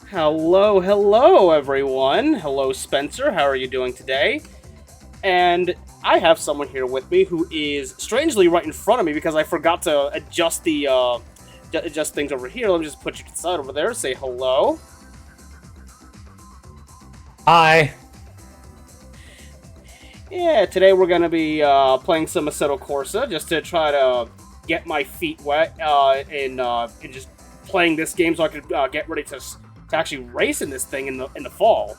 Hello, hello, everyone. Hello, Spencer. How are you doing today? And I have someone here with me who is strangely right in front of me because I forgot to adjust adjust things over here. Let me just put you to the side over there. Say hello. Hi. Yeah, today we're gonna be playing some Assetto Corsa just to try to get my feet wet in just playing this game so I could get ready to actually race in this thing in the fall.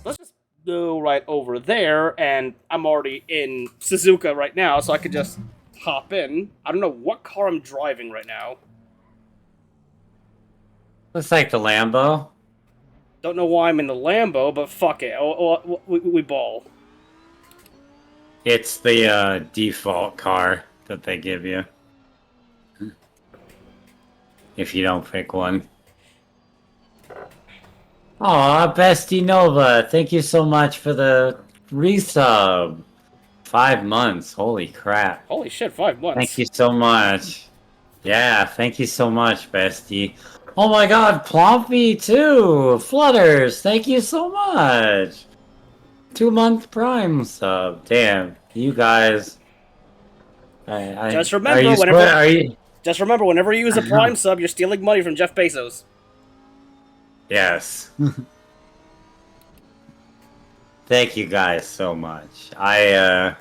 Let's just go right over there, and I'm already in Suzuka right now, so I could just hop in. I don't know what car I'm driving right now. Looks like the Lambo. Don't know why I'm in the Lambo, but fuck it. We ball. It's the default car that they give you if you don't pick one. Aw, Bestie Nova, thank you so much for the resub. 5 months, holy crap. Holy shit, 5 months. Thank you so much. Yeah, thank you so much, Bestie. Oh my god, Plompy too! Flutters, thank you so much! 2 month Prime sub. Damn, you guys. Just Are remember, you whenever are you? just remember, whenever you use a Prime sub, you're stealing money from Jeff Bezos. Yes. Thank you guys so much. I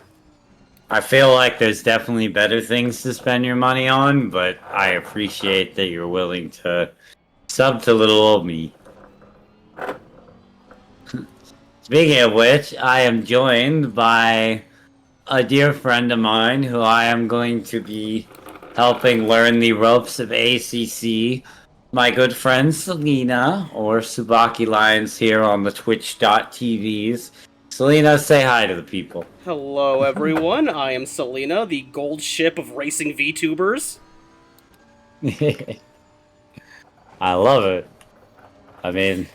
feel like there's definitely better things to spend your money on, but I appreciate that you're willing to sub to little old me. Speaking of which, I am joined by a dear friend of mine who I am going to be helping learn the ropes of ACC. My good friend Selena, or Subaki Lions here on the Twitch.tvs. Selena, say hi to the people. Hello, everyone. I am Selena, the gold ship of racing Vtubers. I love it. I mean,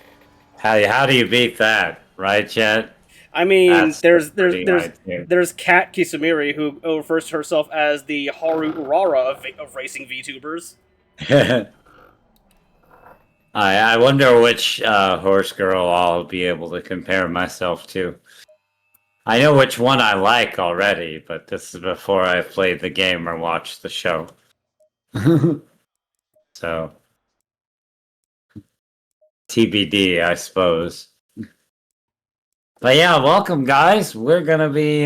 how do you beat that, right, Chet? I mean, That's pretty high too. there's Kat Kisumiri, who refers to herself as the Haru Urara of racing VTubers. I wonder which horse girl I'll be able to compare myself to. I know which one I like already, but this is before I've played the game or watched the show. So, TBD, I suppose. But yeah, welcome guys. We're gonna be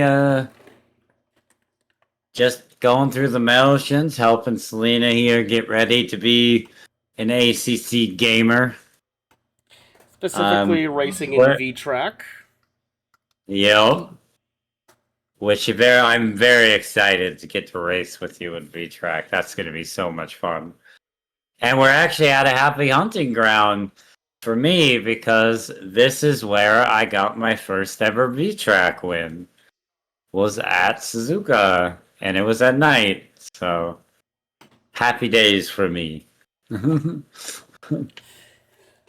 just going through the motions, helping Selena here get ready to be an ACC gamer. Specifically, racing in Where, V Track. yo, I'm very excited to get to race with you in V-Track. That's going to be so much fun. And we're actually at a happy hunting ground for me because this is where I got my first ever V-Track win. Was at Suzuka, and it was at night. So happy days for me.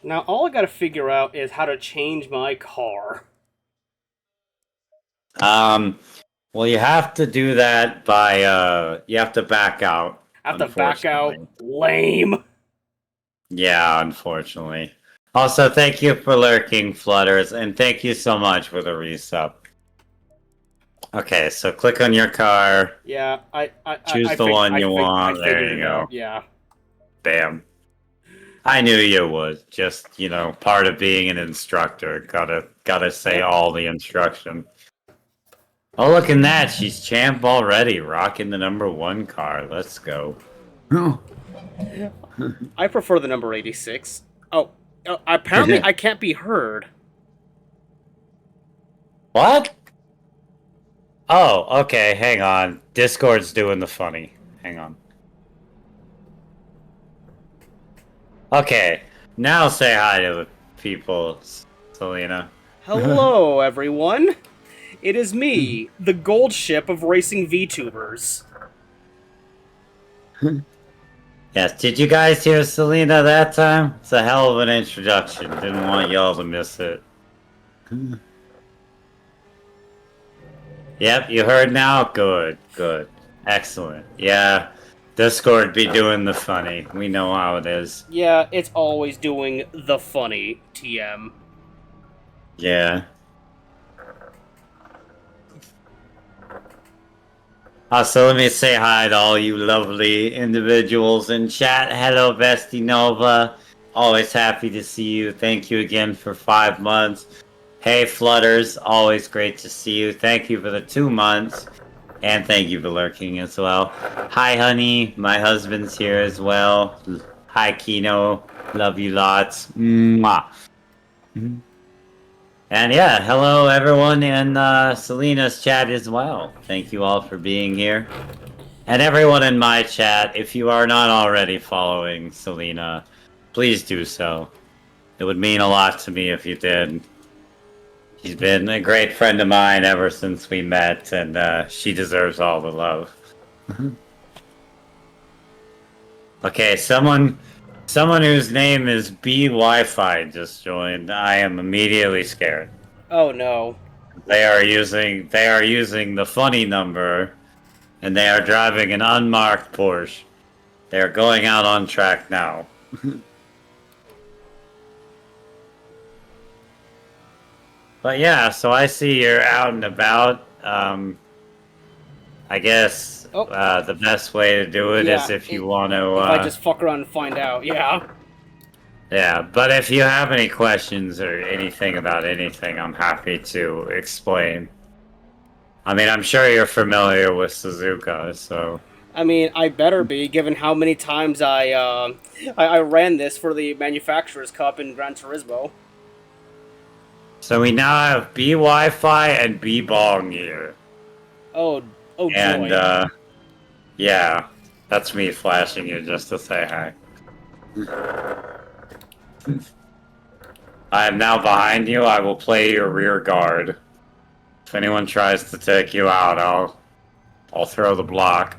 Now, all I gotta figure out is how to change my car. um, well, you have to do that by you have to back out. I have to back out. Unfortunately. Lame. Yeah, unfortunately. Also, thank you for lurking, Flutters, and thank you so much for the resub. Okay, so click on your car, Yeah, choose the one you I want. There figured you it go. out. Yeah. Bam. I knew you would. Just, part of being an instructor. Gotta say all the instruction. Oh, look at that. She's champ already, rocking the #1 car. Let's go. I prefer the number 86. Oh, apparently I can't be heard. What? Oh, okay, hang on. Discord's doing the funny. Hang on. Okay, now say hi to the people, Selena. Hello, everyone. It is me, the gold ship of racing VTubers. Yes, did you guys hear Selena that time? It's a hell of an introduction. Didn't want y'all to miss it. Yep, you heard now? Good, good. Excellent. Yeah, Discord be doing the funny. We know how it is. Yeah, it's always doing the funny, TM. Yeah. So let me say hi to all you lovely individuals in chat. Hello, Vesti Nova. Always happy to see you. Thank you again for 5 months. Hey, Flutters. Always great to see you. Thank you for the 2 months. And thank you for lurking as well. Hi, honey. My husband's here as well. Hi, Kino. Love you lots. Mwah. And yeah, hello everyone in Selena's chat as well. Thank you all for being here. And everyone in my chat, if you are not already following Selena, please do so. It would mean a lot to me if you did. She's been a great friend of mine ever since we met, and she deserves all the love. Okay, someone whose name is B Wi-Fi just joined. I am immediately scared. Oh no. They are using the funny number, and they are driving an unmarked Porsche. They are going out on track now. But yeah, so I see you're out and about. I guess the best way to do it is if you want to. If I just fuck around and find out, yeah. Yeah, but if you have any questions or anything about anything, I'm happy to explain. I mean, I'm sure you're familiar with Suzuka, so. I mean, I better be, given how many times I ran this for the Manufacturers Cup in Gran Turismo. So we now have B Wi-Fi and B Bong here. Oh And, joy. Yeah, that's me flashing you just to say hi. I am now behind you. I will play your rear guard. If anyone tries to take you out, I'll throw the block.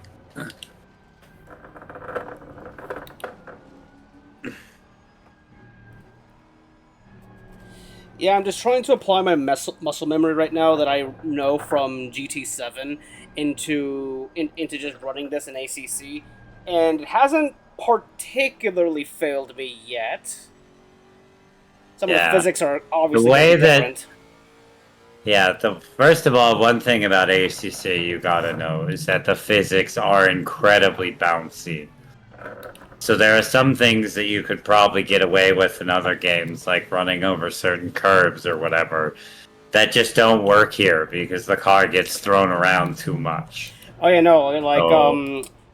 Yeah, I'm just trying to apply my muscle memory right now that I know from GT7 into just running this in ACC, and it hasn't particularly failed me yet. Some of the physics are obviously different. Yeah, first of all, one thing about ACC you gotta know is that the physics are incredibly bouncy. So there are some things that you could probably get away with in other games, like running over certain curbs or whatever, that just don't work here because the car gets thrown around too much. Oh yeah, no, like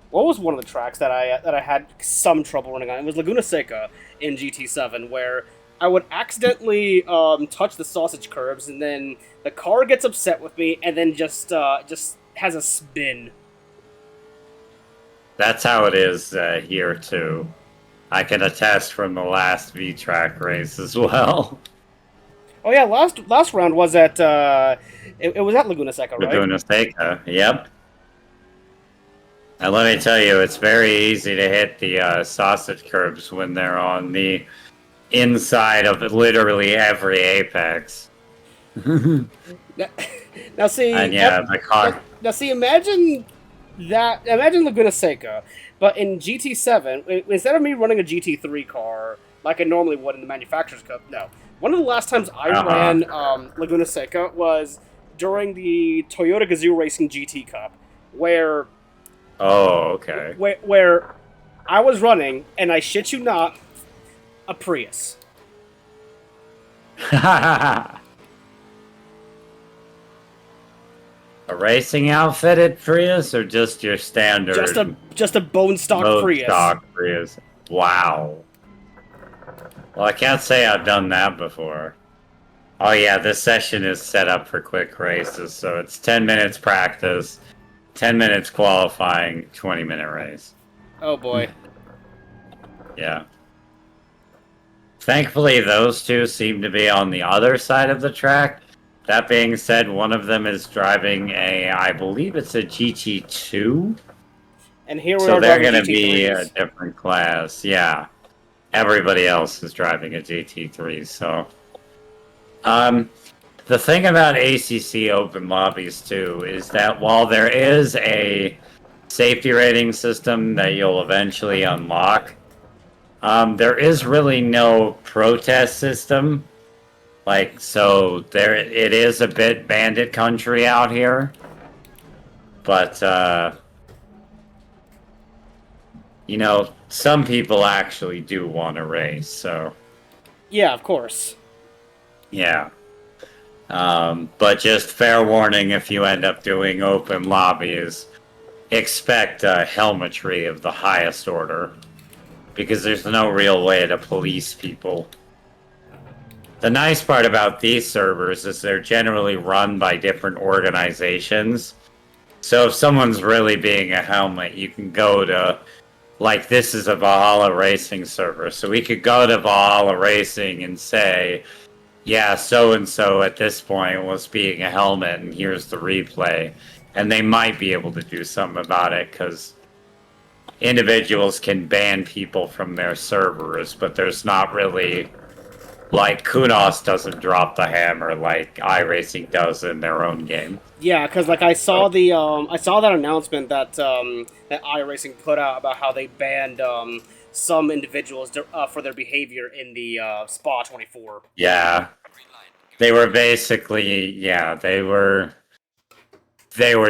what was one of the tracks that I had some trouble running on? It was Laguna Seca in GT7, where I would accidentally touch the sausage curbs, and then the car gets upset with me, and then just has a spin. That's how it is here too. I can attest from the last V-Track race as well. Oh yeah, last round was at it was at Laguna Seca, right? Laguna Seca, yep. And let me tell you, it's very easy to hit the sausage curbs when they're on the inside of literally every apex. Now see, and yeah, the car. Now see, imagine Laguna Seca, but in GT7, instead of me running a GT3 car like I normally would in the Manufacturers Cup, no. One of the last times I ran Laguna Seca was during the Toyota Gazoo Racing GT Cup, where oh, okay. Where I was running, and I shit you not, a Prius. A racing outfitted Prius, or just your standard? Just a bone stock Prius. Stock Prius. Wow. Well, I can't say I've done that before. Oh yeah, this session is set up for quick races, so it's 10 minutes practice, 10 minutes qualifying, 20-minute race. Oh boy. Yeah. Thankfully, those two seem to be on the other side of the track. That being said, one of them is driving I believe it's a GT2. And here we so are they're going to GT3s. be a different class. Yeah. Everybody else is driving a GT3, so. The thing about ACC open lobbies, too, is that while there is a safety rating system that you'll eventually unlock. There is really no protest system. Like, so there, it is a bit bandit country out here. But, you know, some people actually do want to race, so. Yeah, of course. Yeah. But just fair warning if you end up doing open lobbies, expect helmetry of the highest order. Because there's no real way to police people. The nice part about these servers is they're generally run by different organizations. So if someone's really being a helmet, you can go to, like, this is a Valhalla Racing server. So we could go to Valhalla Racing and say, yeah, so-and-so at this point was being a helmet, and here's the replay. And they might be able to do something about it, because individuals can ban people from their servers, but there's not really, like, Kunos doesn't drop the hammer like iRacing does in their own game. Yeah, because like I saw the I saw that announcement that that iRacing put out about how they banned some individuals for their behavior in the Spa 24. Yeah, they were basically, yeah, they were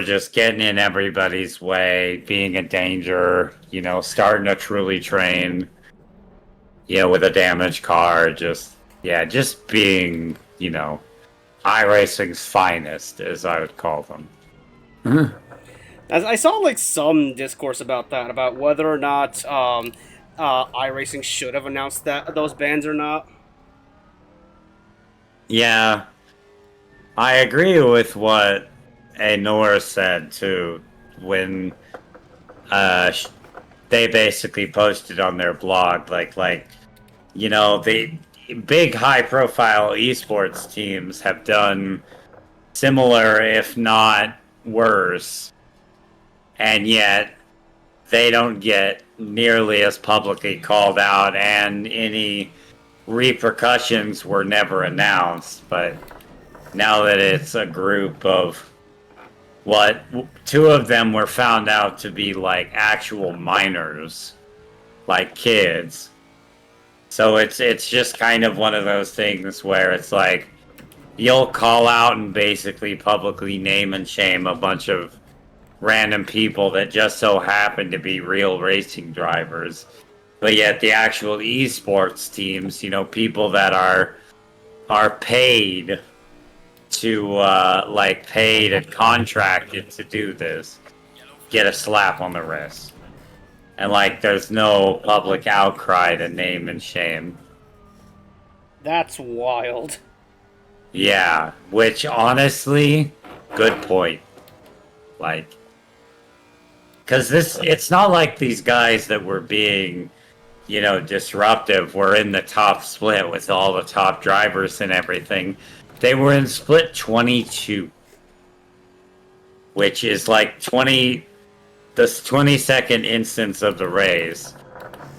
just getting in everybody's way, being a danger, you know, starting to truly train, you know, with a damaged car, just being, you know, iRacing's finest, as I would call them. As I saw like some discourse about that, about whether or not iRacing should have announced that those bans or not. Yeah, I agree with what Anor said too when they basically posted on their blog like you know, the big high profile esports teams have done similar if not worse, and yet they don't get nearly as publicly called out, and any repercussions were never announced. But now that it's a group of what, two of them were found out to be like actual minors, like kids. So it's just kind of one of those things where it's like you'll call out and basically publicly name and shame a bunch of random people that just so happen to be real racing drivers. But yet the actual esports teams, you know, people that are paid to like paid and contracted to do this, get a slap on the wrist. And like there's no public outcry to name and shame. That's wild. Yeah, which honestly, good point. Like, because it's not like these guys that were being, you know, disruptive were in the top split with all the top drivers and everything. They were in split 22, which is like the 22nd instance of the race.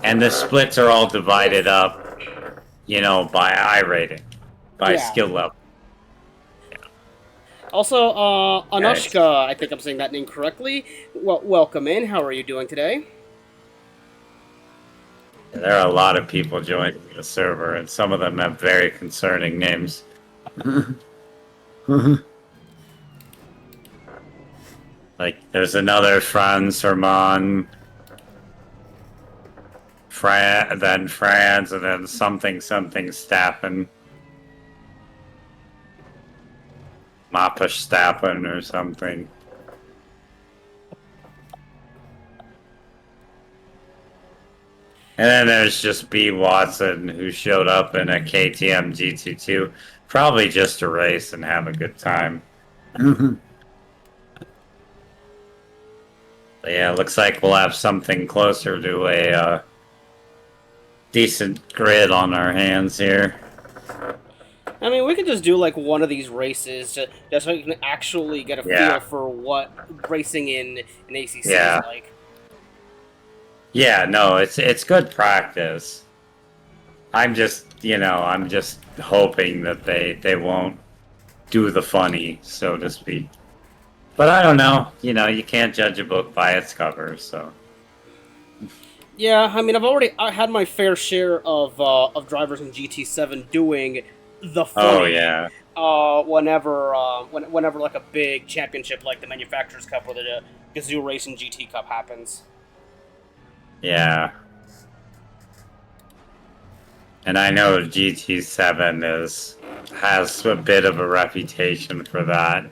And the splits are all divided up, you know, by I rating, by skill level. Also, Anushka, I think I'm saying that name correctly. Well, welcome in. How are you doing today? There are a lot of people joining the server, and some of them have very concerning names. Like, there's another Franz Herman, then Franz, and then something Stappen. Mappa Stappen or something. And then there's just B. Watson, who showed up in a KTM GT2, probably just to race and have a good time. Yeah, looks like we'll have something closer to a decent grid on our hands here. I mean, we could just do like one of these races just so you can actually get a feel for what racing in an ACC is like. Yeah, no, it's good practice. I'm just hoping that they won't do the funny, so to speak. But I don't know. You know, you can't judge a book by its cover, so. Yeah, I mean, I had my fair share of drivers in GT7 doing the Oh funny yeah, whenever like a big championship like the Manufacturers Cup or the Gazoo Racing GT Cup happens. yeah. And I know GT7 has a bit of a reputation for that.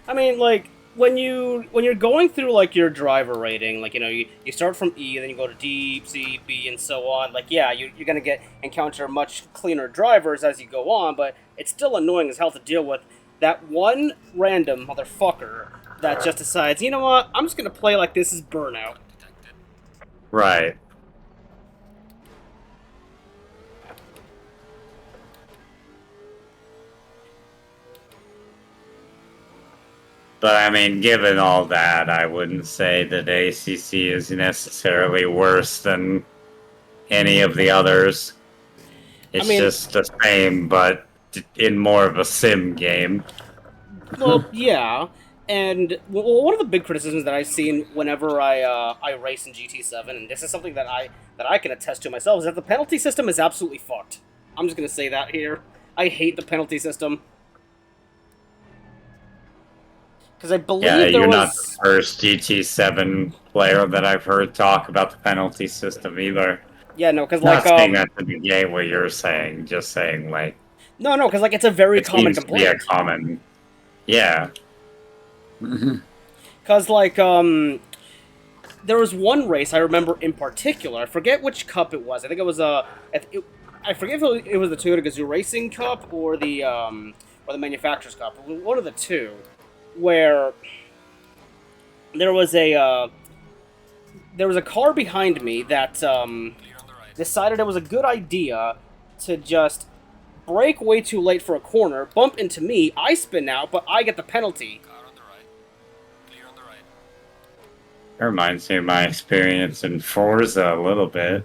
I mean, like when you're going through like your driver rating, like you start from E, then you go to D, C, B, and so on. Like yeah, you're gonna encounter much cleaner drivers as you go on, but it's still annoying as hell to deal with that one random motherfucker that just decides, you know what, I'm just gonna play like this is Burnout. Right. But I mean, given all that, I wouldn't say that ACC is necessarily worse than any of the others. I It's mean, just the same, but in more of a sim game. well, yeah. And well, one of the big criticisms that I've seen whenever I race in GT7, and this is something that I can attest to myself, is that the penalty system is absolutely fucked. I'm just gonna say that here. I hate the penalty system because I Yeah, believe there you're not the was first GT7 player that I've heard talk about the penalty system either. yeah no because Not saying that to negate what you're saying, just saying like no because like it's a very it common seems to be a complaint common. Yeah. because there was one race I remember in particular. I forget which cup it was. I think it was I forget if it was the Toyota Gazoo Racing Cup or the Manufacturers Cup. It was one of the two, where there was a car behind me that decided it was a good idea to just brake way too late for a corner, bump into me, I spin out, but I get the penalty. That reminds me of my experience in Forza a little bit.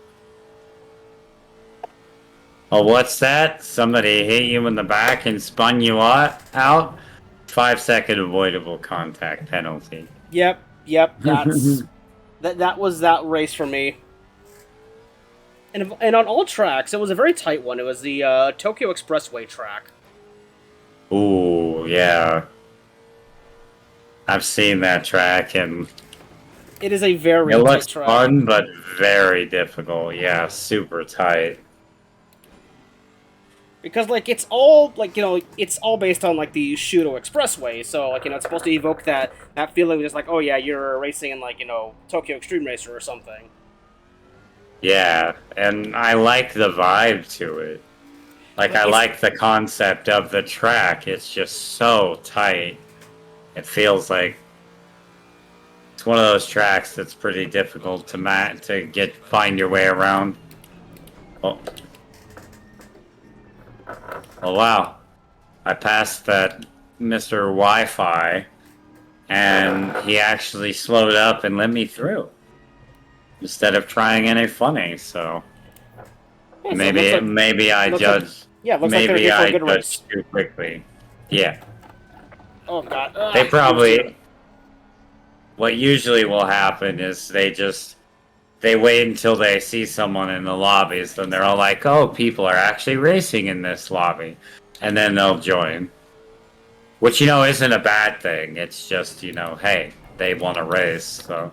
Oh, what's that? Somebody hit you in the back and spun you out? 5-second avoidable contact penalty. Yep, that was that race for me. And on all tracks, it was a very tight one. It was the Tokyo Expressway track. Ooh, yeah. I've seen that track and It is a very it tight looks track. fun, but very difficult. Yeah, super tight. Because like it's all like it's all based on like the Shudo Expressway, so like it's supposed to evoke that feeling, just like, oh yeah, you're racing in like Tokyo Extreme Racer or something. Yeah, and I like the vibe to it. Like, I like the concept of the track. It's just so tight. It feels like it's one of those tracks that's pretty difficult to find your way around. Oh. Oh wow. I passed that Mr. Wi-Fi and he actually slowed up and let me through. Instead of trying any funny, so Yeah, so maybe I judged looks like they're here for a good race. too quickly. Yeah. Oh god. They probably what usually will happen is they wait until they see someone in the lobbies, then they're all like, oh, people are actually racing in this lobby. And then they'll join. Which, isn't a bad thing. It's just, hey, they want to race, so.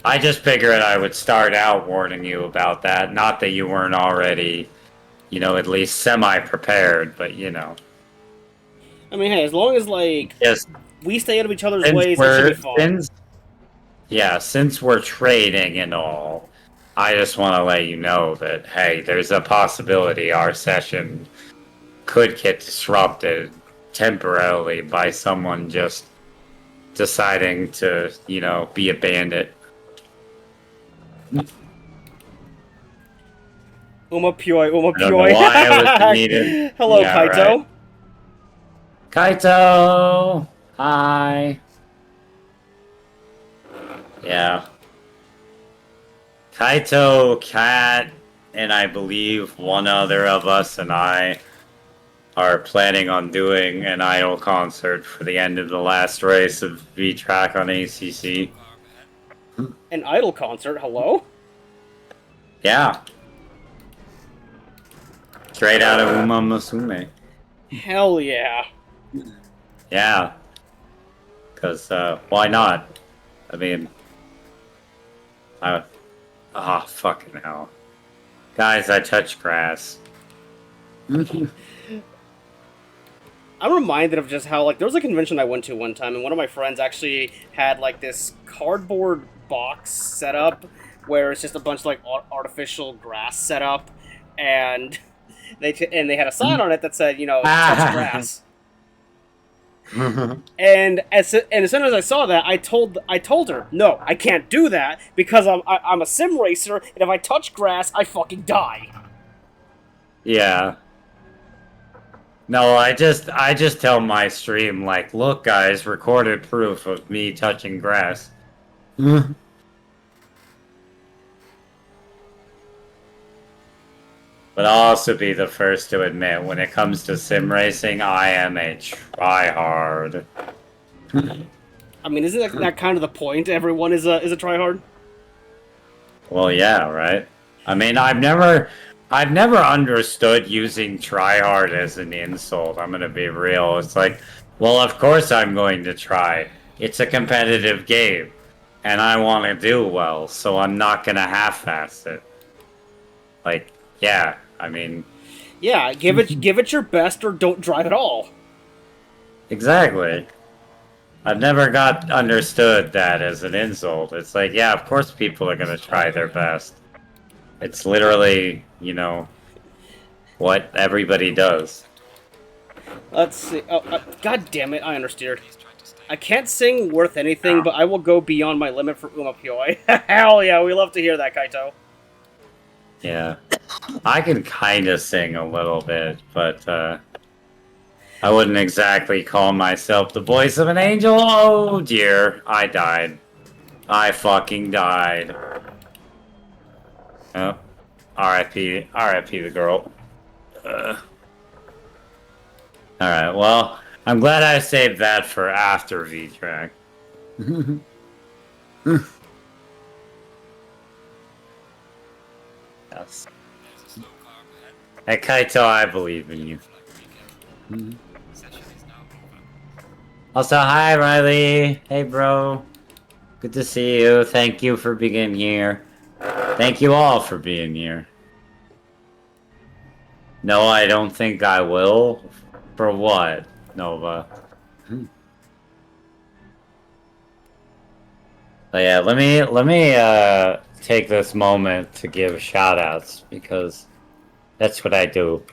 I just figured I would start out warning you about that. Not that you weren't already, at least semi-prepared, but, I mean, hey, as long as like Just we stay out of each other's ways, it should be fun. Since we're trading and all, I just want to let you know that, hey, there's a possibility our session could get disrupted temporarily by someone just deciding to, be a bandit. Uma Pyoy. I don't know why it was needed. Hello, Yeah, Kaito. right. Kaito! Hi! Yeah. Kaito, Kat, and I believe one other of us and I are planning on doing an idol concert for the end of the last race of V-Track on ACC. An idol concert? Hello? Yeah. Straight out of Uma Musume. Hell yeah. Yeah. Because, why not? I mean... fucking hell. Guys, I touch grass. I'm reminded of just how, like, there was a convention I went to one time, and one of my friends actually had, like, this cardboard box set up where it's just a bunch of, like, artificial grass set up, and they had a sign on it that said, you know, touch grass. And as soon as I saw that, I told her, no, I can't do that because I'm a sim racer, and if I touch grass, I fucking die. Yeah. No, I just tell my stream, like, look guys, recorded proof of me touching grass. But I'll also be the first to admit, when it comes to sim racing, I am a tryhard. I mean, isn't that kind of the point? Everyone is a tryhard? Well, yeah, right? I mean, I've never understood using tryhard as an insult. I'm gonna be real. It's like, well, of course I'm going to try. It's a competitive game, and I want to do well, so I'm not gonna half-ass it. Like, yeah, I mean... Yeah, give it your best or don't drive at all. Exactly. I've never got understood that as an insult. It's like, yeah, of course people are gonna try their best. It's literally, you know, what everybody does. Let's see. Oh, God damn it! I understeered. I can't sing worth anything, but I will go beyond my limit for Uma Pyoi. Hell yeah, we love to hear that, Kaito. Yeah. I can kind of sing a little bit, but I wouldn't exactly call myself the voice of an angel. Oh dear, I died. I fucking died. Oh, R.I.P. the girl. Alright, well, I'm glad I saved that for after V-Track. Yes. Hey, Kaito, I believe in you. Also, hi, Riley. Hey, bro. Good to see you. Thank you for being here. Thank you all for being here. No, I don't think I will. For what, Nova? But yeah, let me take this moment to give shoutouts because that's what I do.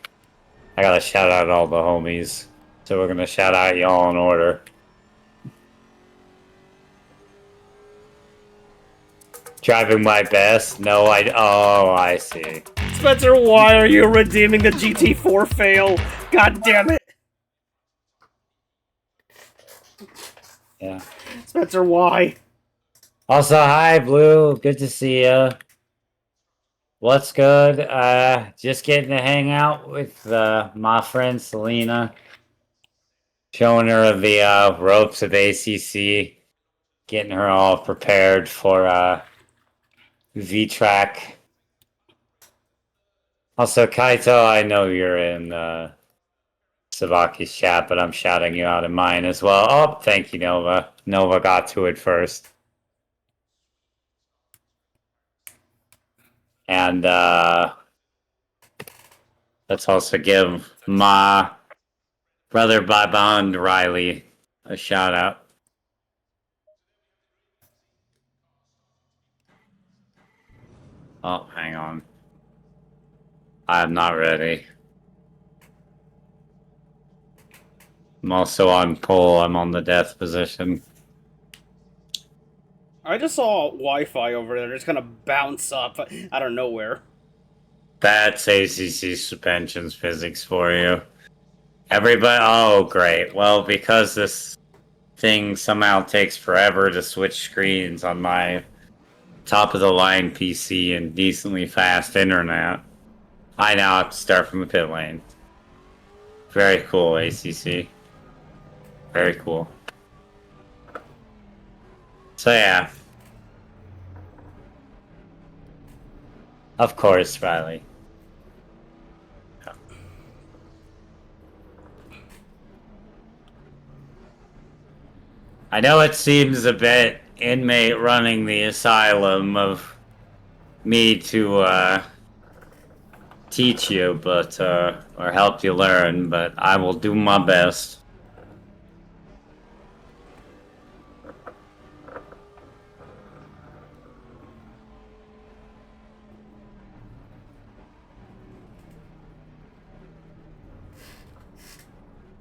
I gotta shout out all the homies. So we're gonna shout out y'all in order. Driving my best? No, I see. Spencer, why are you redeeming the GT4 fail? God damn it! Yeah. Spencer, why? Also, hi, Blue. Good to see you. What's good? Just getting to hang out with my friend Selena. Showing her the ropes of ACC. Getting her all prepared for V-Track. Also, Kaito, I know you're in Sabaki's chat, but I'm shouting you out in mine as well. Oh, thank you, Nova. Nova got to it first. And let's also give my brother by bond, Riley, a shout out. Oh, hang on. I'm not ready. I'm also on pole. I'm on the death position. I just saw Wi-Fi over there just kind of bounce up out of nowhere. That's ACC suspensions physics for you. Everybody, oh great. Well, because this thing somehow takes forever to switch screens on my top of the line PC and decently fast internet, I now have to start from the pit lane. Very cool, ACC. Very cool. So yeah. Of course, Riley. I know it seems a bit inmate running the asylum of me to teach you, but or help you learn, but I will do my best.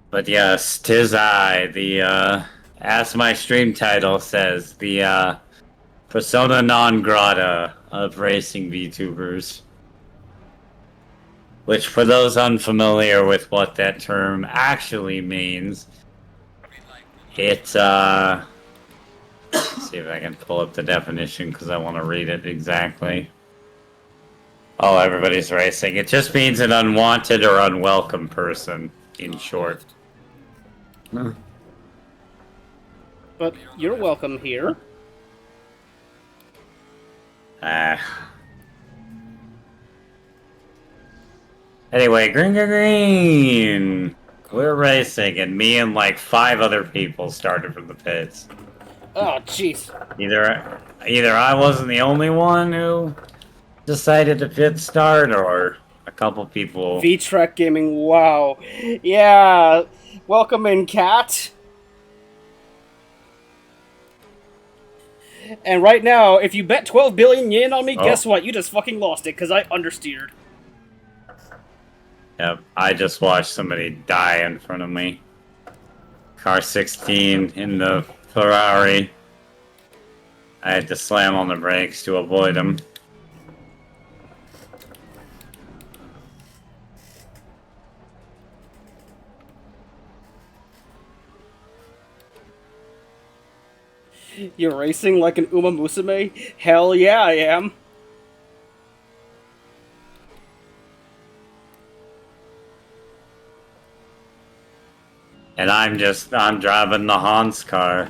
But yes, 'tis I, the as my stream title says, the persona non grata of racing VTubers. Which, for those unfamiliar with what that term actually means, it's, let's see if I can pull up the definition because I want to read it exactly. Oh, everybody's racing. It just means an unwanted or unwelcome person, in short. But you're welcome here. Anyway, green. We're racing, and me and like 5 other people started from the pits. Oh, jeez. Either I wasn't the only one who decided to pit start, or a couple people. V-Trek Gaming, wow. Yeah, welcome in, Cat. And right now, if you bet 12 billion yen on me, guess what? You just fucking lost it, because I understeered. Yep, I just watched somebody die in front of me. Car 16 in the Ferrari. I had to slam on the brakes to avoid him. You're racing like an Uma Musume? Hell yeah, I am. And I'm driving the Hans car.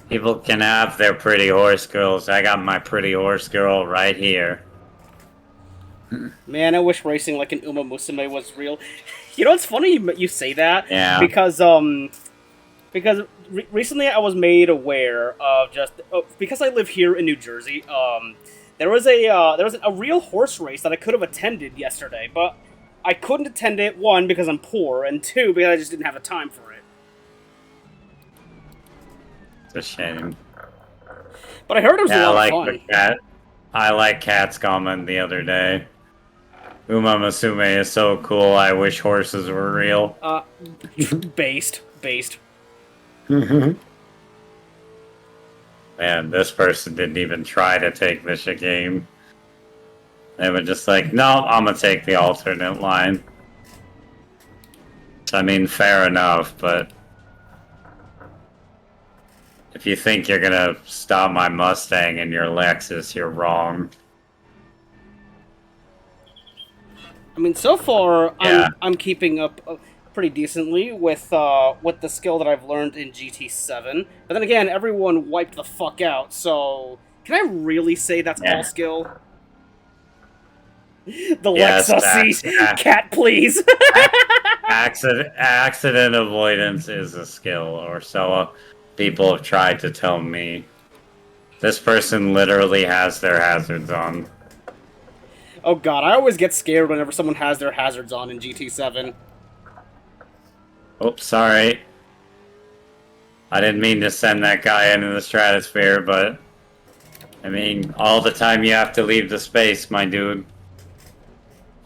People can have their pretty horse girls. I got my pretty horse girl right here. Man, I wish racing like an Uma Musume was real. You know, it's funny you say that. Yeah. Because recently I was made aware of because I live here in New Jersey. There was a real horse race that I could have attended yesterday, but I couldn't attend it. 1, because I'm poor, and 2, because I just didn't have the time for it. It's a shame. But I heard it was a lot of fun. I like Cat's comment the other day. Uma Musume is so cool. I wish horses were real. Based. Man, this person didn't even try to take this game. They were just like, no, I'm gonna take the alternate line. I mean, fair enough, but if you think you're gonna stop my Mustang and your Lexus, you're wrong. I mean, so far, Yeah. I'm keeping up pretty decently with the skill that I've learned in GT7. But then again, everyone wiped the fuck out, so can I really say that's all skill? The Yes, Lexus, Cat, please. Accident avoidance is a skill, or so people have tried to tell me. This person literally has their hazards on. Oh god, I always get scared whenever someone has their hazards on in GT7. Oops, sorry. I didn't mean to send that guy into the stratosphere, but I mean, all the time you have to leave the space, my dude.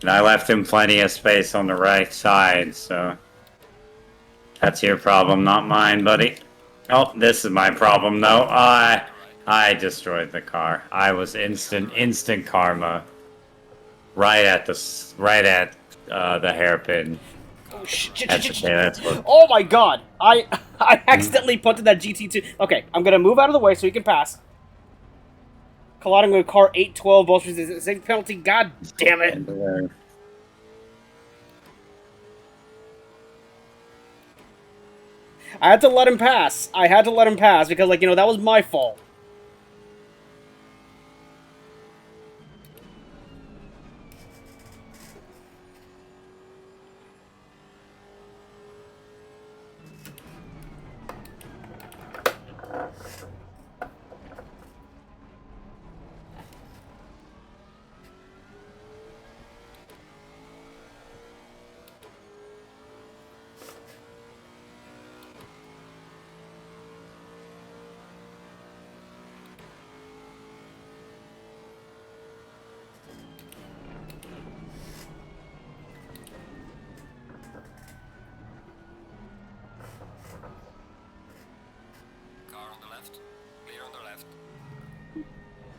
And I left him plenty of space on the right side, so that's your problem, not mine, buddy. Oh, this is my problem, though. I destroyed the car. I was instant karma. Right at the hairpin. Oh shit! That's what... Oh my god! I accidentally punted that GT2. Okay, I'm gonna move out of the way so you can pass. Colliding with car 812, both is a penalty. God damn it! I had to let him pass. I had to let him pass because, like, that was my fault.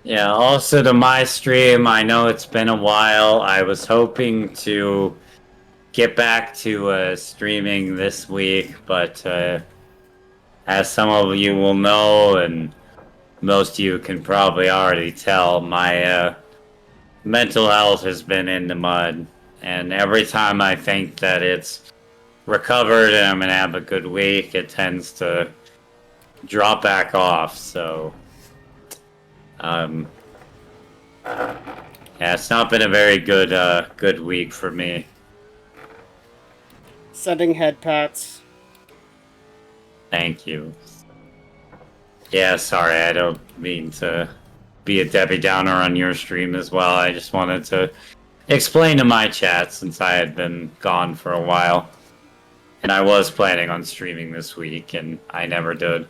Yeah, also to my stream, I know it's been a while. I was hoping to get back to streaming this week, but as some of you will know, and most of you can probably already tell, my mental health has been in the mud. And every time I think that it's recovered and I'm going to have a good week, it tends to drop back off. So, yeah, it's not been a very good week for me. Sending head pats. Thank you. Yeah, sorry, I don't mean to be a Debbie Downer on your stream as well. I just wanted to explain to my chat since I had been gone for a while. And I was planning on streaming this week, and I never did.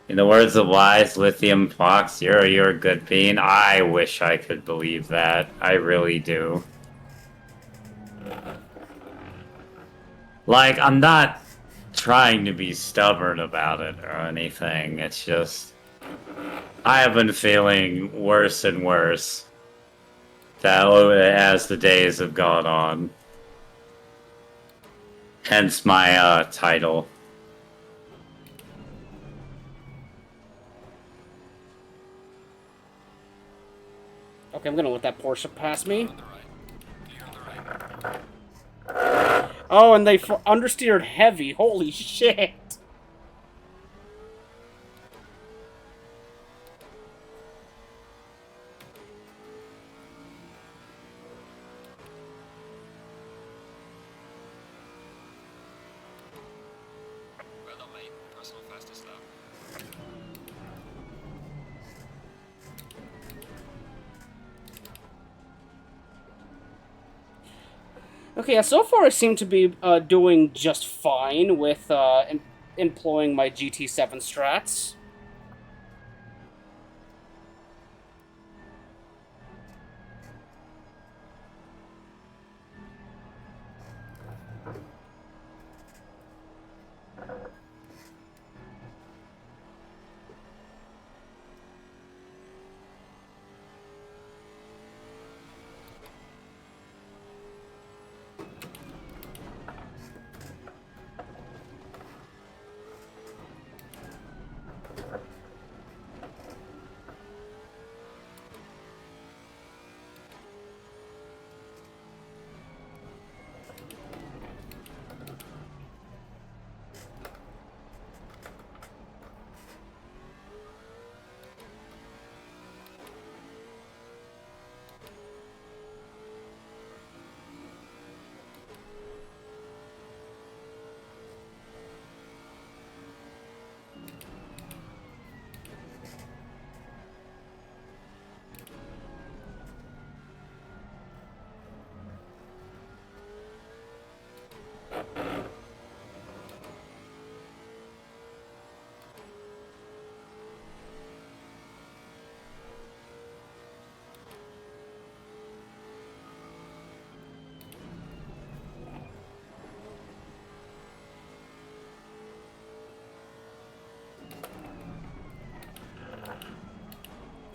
In the words of Wise Lithium Fox, you're a good bean. I wish I could believe that. I really do. Like, I'm not trying to be stubborn about it or anything. It's just I have been feeling worse and worse as the days have gone on. Hence my title. Okay, I'm gonna let that Porsche pass me. Oh, and they understeered heavy. Holy shit. Okay, yeah, so far I seem to be doing just fine with employing my GT7 strats.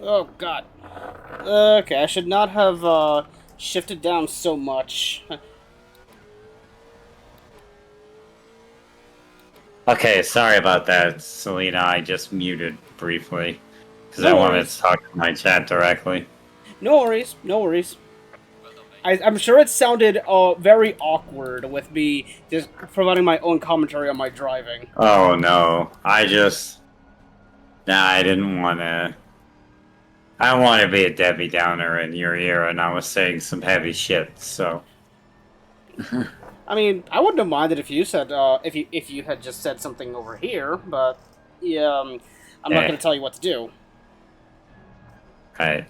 Oh, God. Okay, I should not have shifted down so much. Okay, sorry about that, Selena. I just muted briefly because I No wanted worries. to talk to my chat directly. No worries. No worries. I'm sure it sounded very awkward with me just providing my own commentary on my driving. Oh no, nah, I didn't want to. I don't want to be a Debbie Downer in your ear, and I was saying some heavy shit. So I mean, I wouldn't have minded if you said if you had just said something over here, but yeah, I'm not eh, going to tell you what to do. right.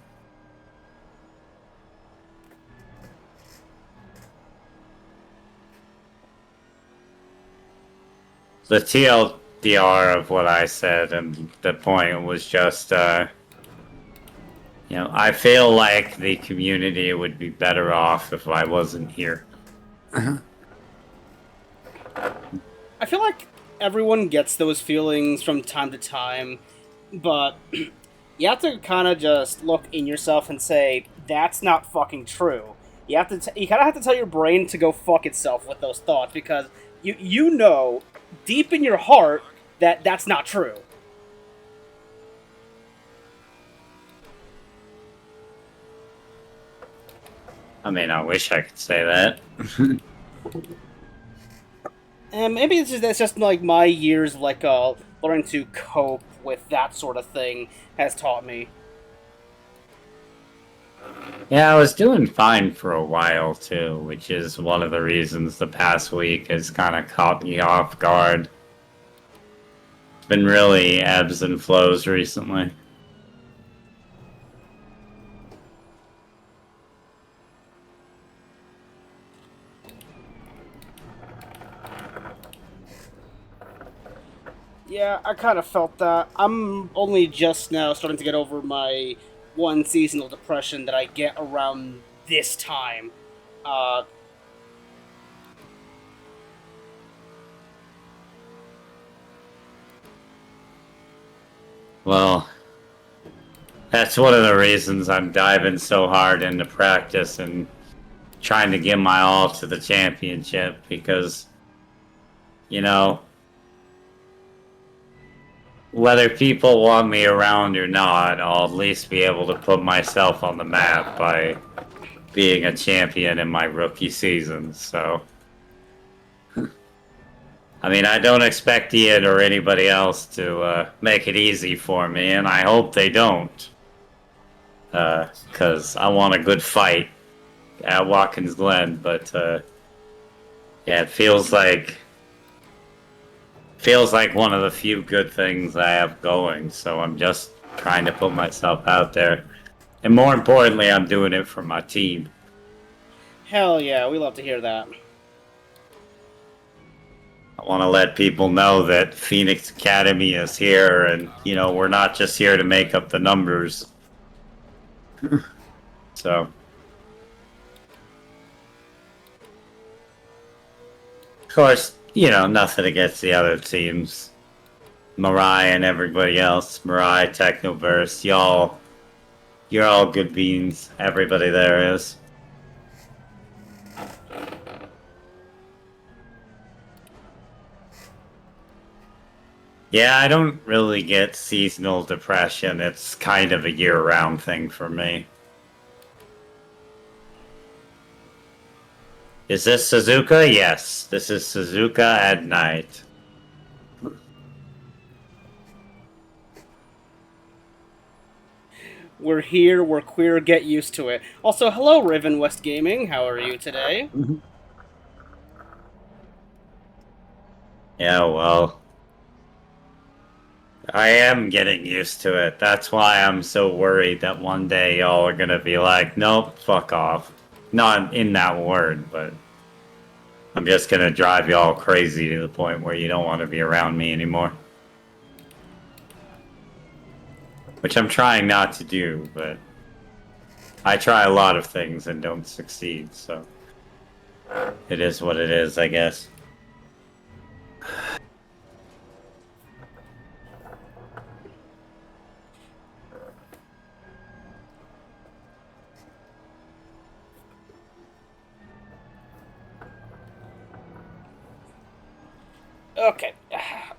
The TLDR of what I said and the point was just, I feel like the community would be better off if I wasn't here. I feel like everyone gets those feelings from time to time, but you have to kind of just look in yourself and say that's not fucking true. You kind of have to tell your brain to go fuck itself with those thoughts because you know deep in your heart that that's not true. I mean, I wish I could say that. And maybe that's just like my years of like learning to cope with that sort of thing has taught me. Yeah, I was doing fine for a while too, which is one of the reasons the past week has kind of caught me off guard. It's been really ebbs and flows recently. Yeah, I kind of felt that. I'm only just now starting to get over my one seasonal depression that I get around this time. Uh, Well, that's one of the reasons I'm diving so hard into practice and trying to give my all to the championship because, you know, whether people want me around or not, I'll at least be able to put myself on the map by being a champion in my rookie season. So, I mean, I don't expect Ian or anybody else to make it easy for me, and I hope they don't. Because I want a good fight at Watkins Glen, but yeah, it feels like one of the few good things I have going. So I'm just trying to put myself out there, and more importantly, I'm doing it for my team. Hell yeah, we love to hear that. I want to let people know that Phoenix Academy is here, and we're not just here to make up the numbers. So. Of course, nothing against the other teams. Mirai and everybody else. Mirai, Technoverse, you're all good beans. Everybody there is. Yeah, I don't really get seasonal depression. It's kind of a year-round thing for me. Is this Suzuka? Yes, this is Suzuka at night. We're here, we're queer, get used to it. Also, hello, Riven West Gaming. How are you today? Yeah, well, I am getting used to it. That's why I'm so worried that one day y'all are gonna be like, nope, fuck off. Not in that word, but I'm just gonna drive y'all crazy to the point where you don't want to be around me anymore. Which I'm trying not to do, but I try a lot of things and don't succeed, so it is what it is, I guess. Okay,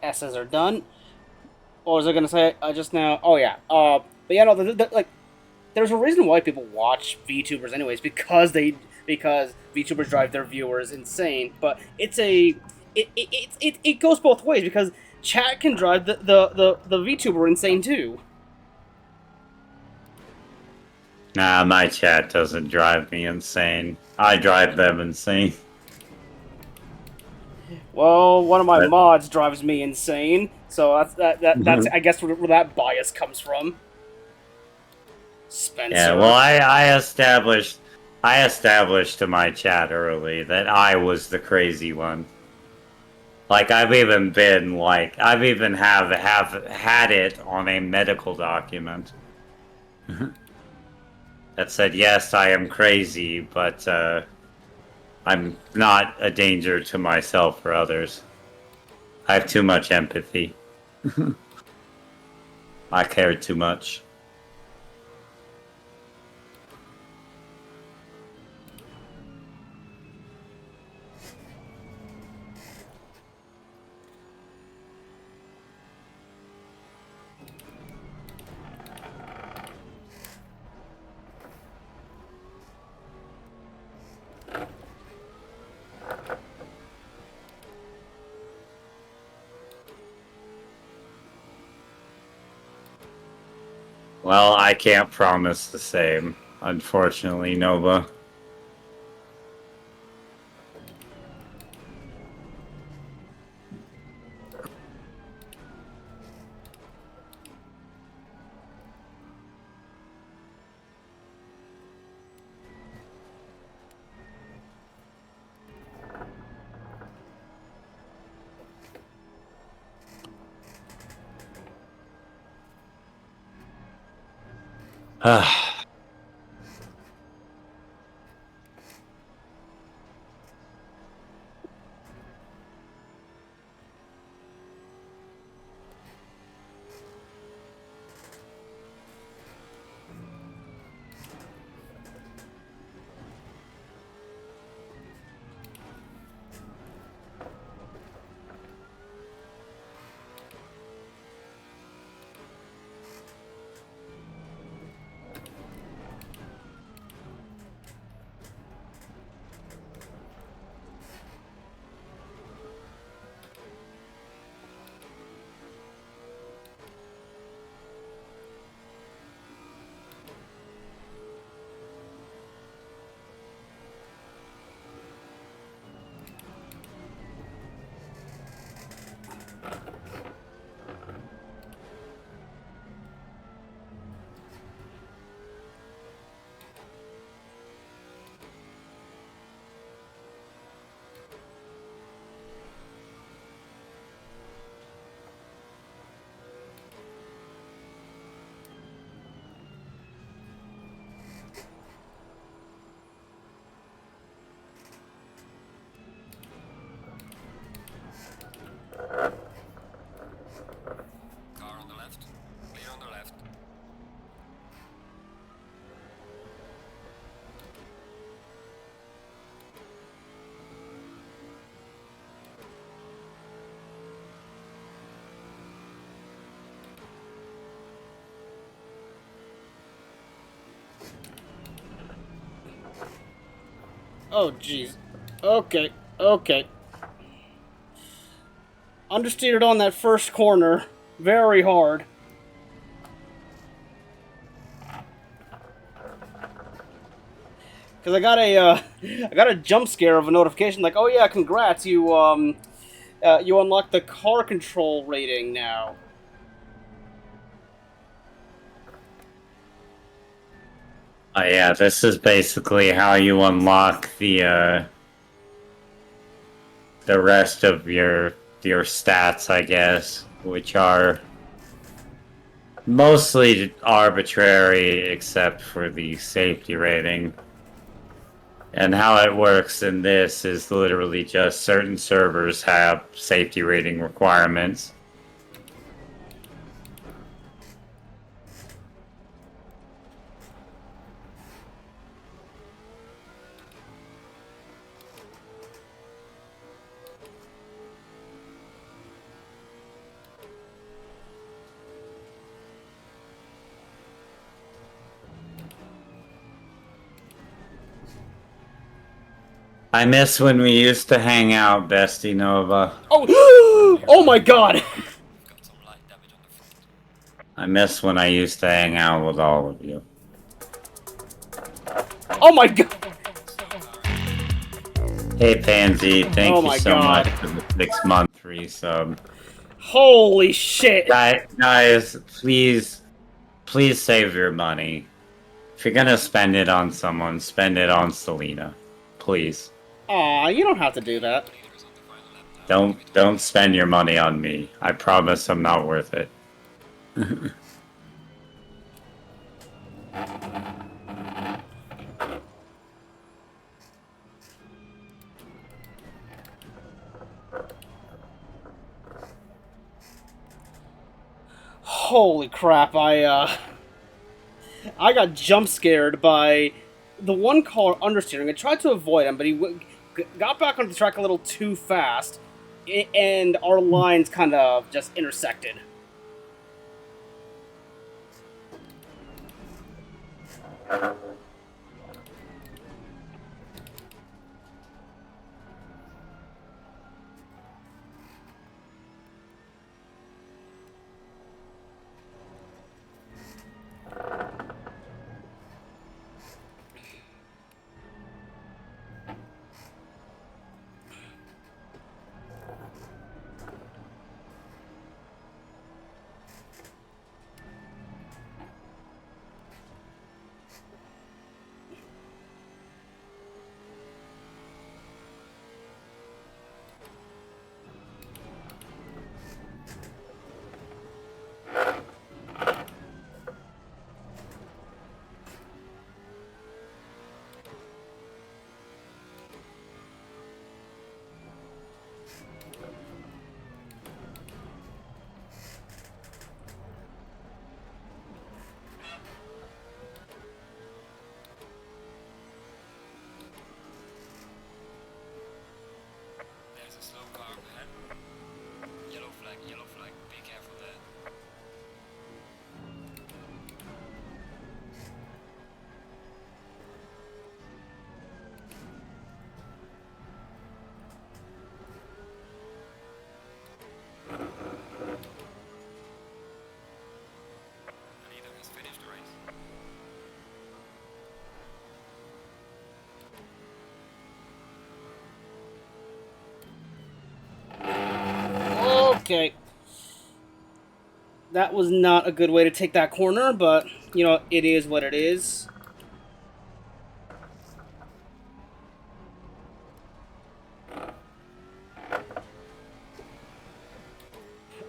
S's are done. What was I gonna say? Just now. Oh yeah. But yeah, no. Like, there's a reason why people watch VTubers anyways because they because VTubers drive their viewers insane. But it goes both ways because chat can drive the VTuber insane too. Nah, my chat doesn't drive me insane. I drive them insane. Well, one of my But mods drives me insane, so that's I guess where that bias comes from. yeah, well, Spencer. I established to my chat early that I was the crazy one. Like I've even have had it on a medical document that said yes, I am crazy, but I'm not a danger to myself or others. I have too much empathy. I care too much. Well, I can't promise the same, unfortunately, Nova. Car on the left. Clear on the left. Oh jeez. Okay. Okay. Understeered on that first corner. Very hard. Cause I got a jump scare of a notification like, oh yeah, congrats, you unlocked the car control rating now. Yeah, this is basically how you unlock the rest of your stats, I guess, which are mostly arbitrary except for the safety rating. And how it works in this is literally just certain servers have safety rating requirements. I miss when we used to hang out, Bestie Nova. Oh, oh my god! We've got some light damage on the front. I miss when I used to hang out with all of you. Oh my god! Hey Pansy, thank Oh you my so God. much for the 6-month resub. Holy shit! Guys, please save your money. If you're gonna spend it on someone, spend it on Selena. Please. Aw, you don't have to do that. Leaders on the final lap now. Don't spend your money on me. I promise I'm not worth it. Holy crap, I got jump scared by the one car understeering. I tried to avoid him, but he got back onto the track a little too fast, and our lines kind of just intersected. There's a slow car up ahead. Yellow flag, be careful there. The leader has finished the race. Okay. That was not a good way to take that corner, but, you know, it is what it is.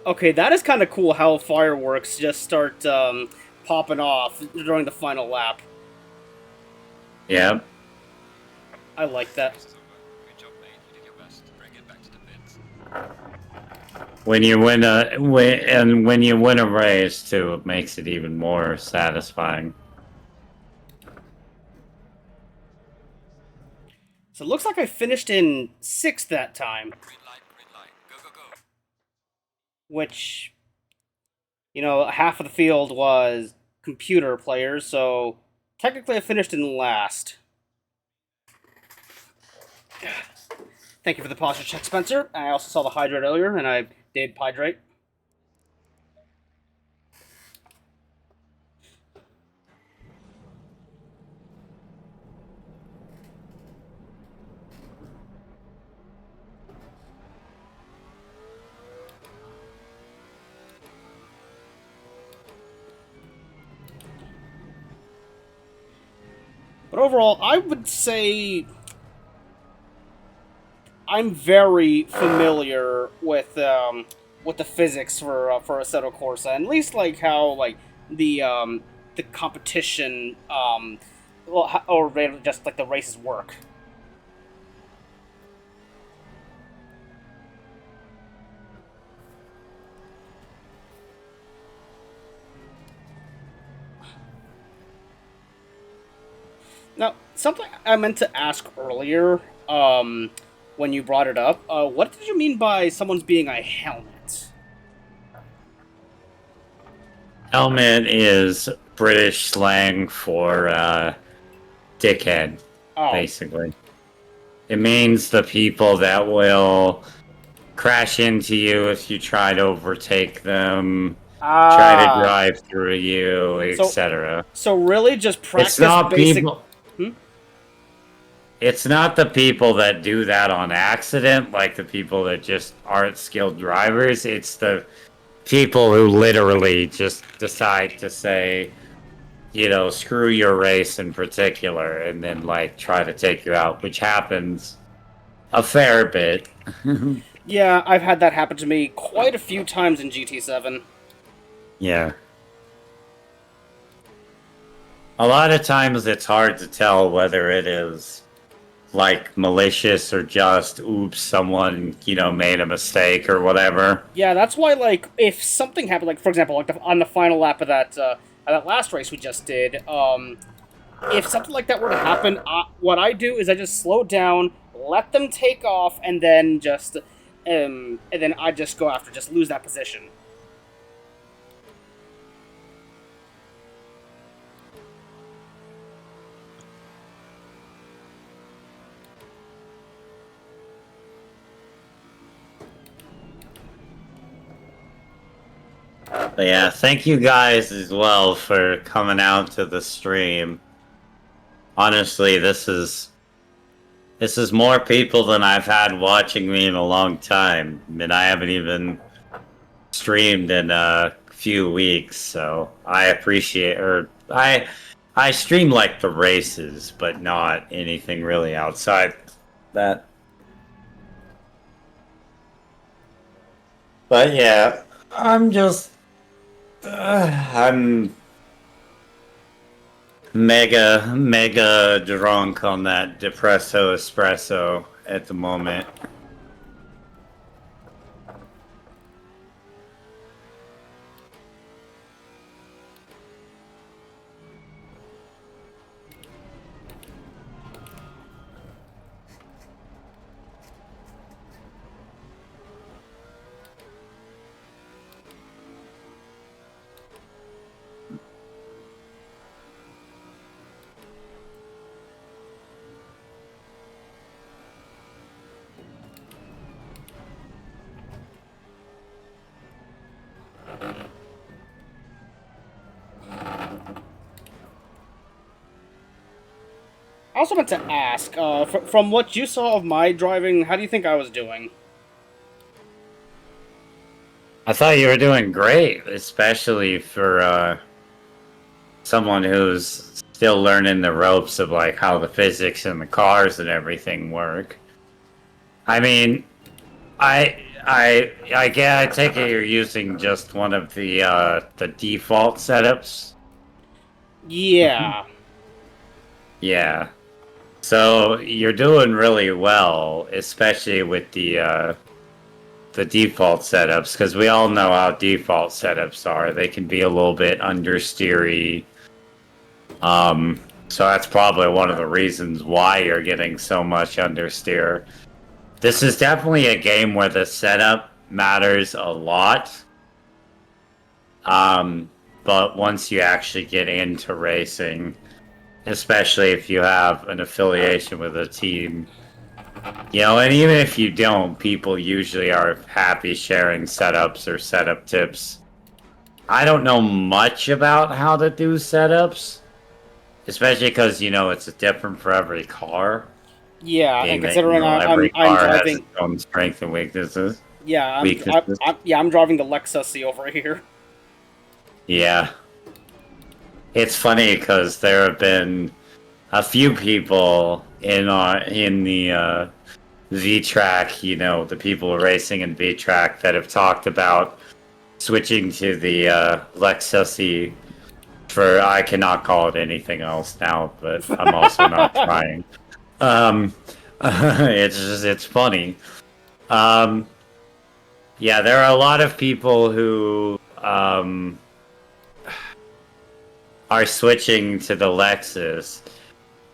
Okay, that is kind of cool how fireworks just start popping off during the final lap. Yep. I like that. Race is over. Good job, mate. You did your best. Bring it back to the pits. When you win a race too, it makes it even more satisfying. So it looks like I finished in 6th that time, Green light, green light. Go, go, go. which, you know, half of the field was computer players, so technically I finished in last. Thank you for the posture check, Spencer. I also saw the hydrate earlier, and I did hydrate. But overall, I would say I'm very familiar with the physics for Assetto Corsa, and at least like how like the competition well, or just like the races work. Now, something I meant to ask earlier, when you brought it up, what did you mean by someone's being a helmet? Helmet is British slang for dickhead, Oh, basically. It means the people that will crash into you if you try to overtake them, try to Ah, drive through you, so etc. so really just It's practice not basic. people. Hmm? It's not the people that do that on accident, like the people that just aren't skilled drivers. It's the people who literally just decide to say, screw your race in particular, and then like try to take you out, which happens a fair bit. Yeah, I've had that happen to me quite a few times in GT7. Yeah. A lot of times it's hard to tell whether it is like malicious or just oops, someone, made a mistake or whatever. Yeah, that's why, like, if something happened, like, for example, like, on the final lap of that last race we just did, if something like that were to happen, what I do is I just slow down, let them take off, and then I just go after, just lose that position. But yeah, thank you guys as well for coming out to the stream. Honestly, this is more people than I've had watching me in a long time. I mean, I haven't even streamed in a few weeks, so I appreciate or I stream like the races, but not anything really outside that. But yeah, I'm mega drunk on that depresso espresso at the moment. I also meant to ask, from what you saw of my driving, how do you think I was doing? I thought you were doing great, especially for someone who's still learning the ropes of like how the physics and the cars and everything work. I mean, I take it you're using just one of the default setups. Yeah. Yeah. So you're doing really well, especially with the default setups, because we all know how default setups are. They can be a little bit understeery. So that's probably one of the reasons why you're getting so much understeer. This is definitely a game where the setup matters a lot. But once you actually get into racing, especially if you have an affiliation with a team, and even if you don't, people usually are happy sharing setups or setup tips. I don't know much about how to do setups, especially because, it's different for every car, Yeah, and being that, considering every I'm car has driving, its own strengths and weaknesses. yeah, Weaknesses. I'm driving the Lexus over here. Yeah. It's funny because there have been a few people in the V-Track, the people racing in V-Track that have talked about switching to the Lexus for, I cannot call it anything else now, but I'm also not trying. It's funny. Um, yeah, there are a lot of people who are switching to the Lexus,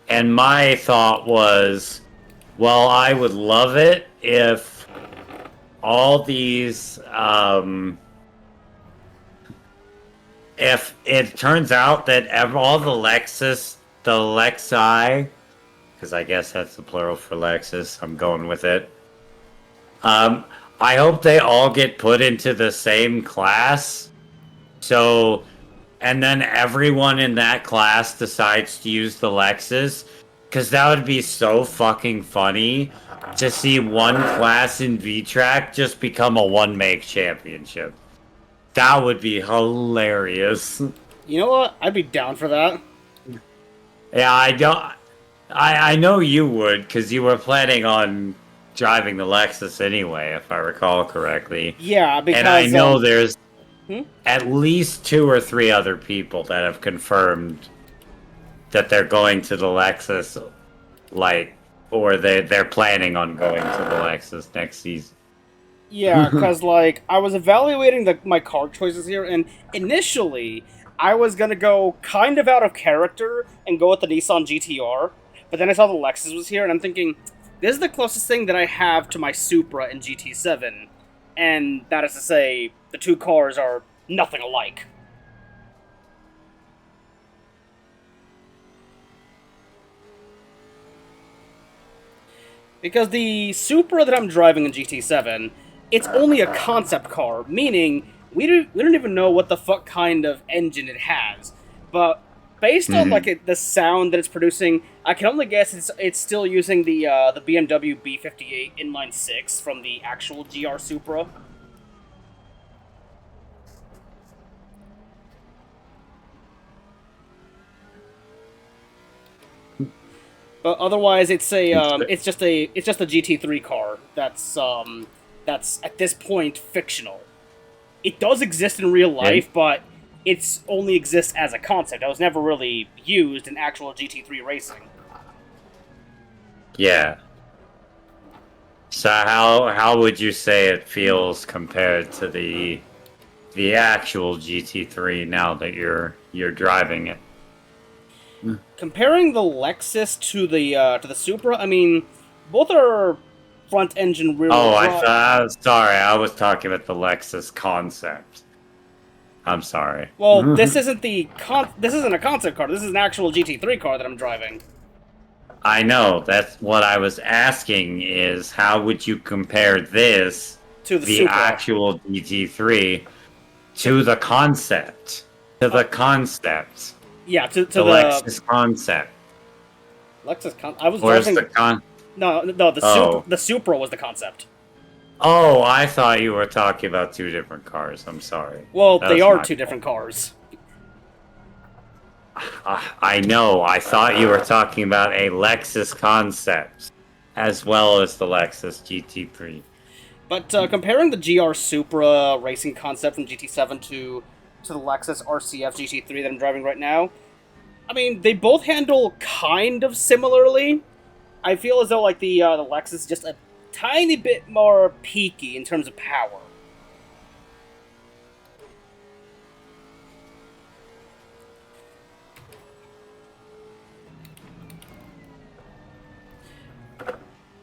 and my thought was, well, I would love it if all these if it turns out that all the Lexi because I guess that's the plural for Lexus. I'm going with it. I hope they all get put into the same class. So, and then everyone in that class decides to use the Lexus. Because that would be so fucking funny to see one class in V-Track just become a one-make championship. That would be hilarious. You know what? I'd be down for that. Yeah, I know you would, because you were planning on driving the Lexus anyway, if I recall correctly. Yeah, because... And I know there's Hmm? at least 2 or 3 other people that have confirmed that they're going to the Lexus, or they're planning on going to the Lexus next season. Yeah, because, like, I was evaluating my car choices here, and initially, I was gonna go kind of out of character and go with the Nissan GTR, but then I saw the Lexus was here, and I'm thinking, this is the closest thing that I have to my Supra in GT7, and that is to say, the two cars are nothing alike. Because the Supra that I'm driving in GT7, it's only a concept car, meaning we don't even know what the fuck kind of engine it has. But based on like the sound that it's producing, I can only guess it's still using the BMW B58 inline 6 from the actual GR Supra. But otherwise, it's just a GT3 car that's at this point fictional. It does exist in real life, but it's only exists as a concept. It was never really used in actual GT3 racing. Yeah. So how would you say it feels compared to the actual GT3 now that you're driving it? Comparing the Lexus to the Supra, I mean, both are front engine rear. Oh, sorry, I was talking about the Lexus concept. I'm sorry. Well, this isn't this isn't a concept car. This is an actual GT3 car that I'm driving. I know. That's what I was asking. Is how would you compare this to the Supra, actual GT3 to the concept? To the concept. Yeah, to the Lexus concept. I was Where's driving the the Supra was the concept. Oh, I thought you were talking about 2 different cars. I'm sorry. Well, they are 2 different cars. I know. I thought you were talking about a Lexus concept as well as the Lexus GT3. But comparing the GR Supra racing concept from GT7 to the Lexus RCF GT3 that I'm driving right now, I mean, they both handle kind of similarly. I feel as though like the Lexus is just a tiny bit more peaky in terms of power.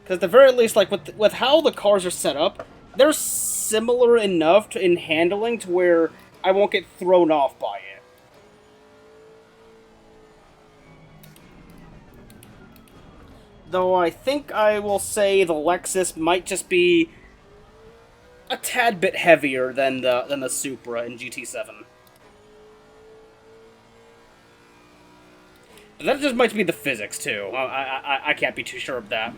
Because at the very least, like with how the cars are set up, they're similar enough in handling to where I won't get thrown off by it. Though I think I will say the Lexus might just be a tad bit heavier than the Supra in GT7. But that just might be the physics too. I can't be too sure of that.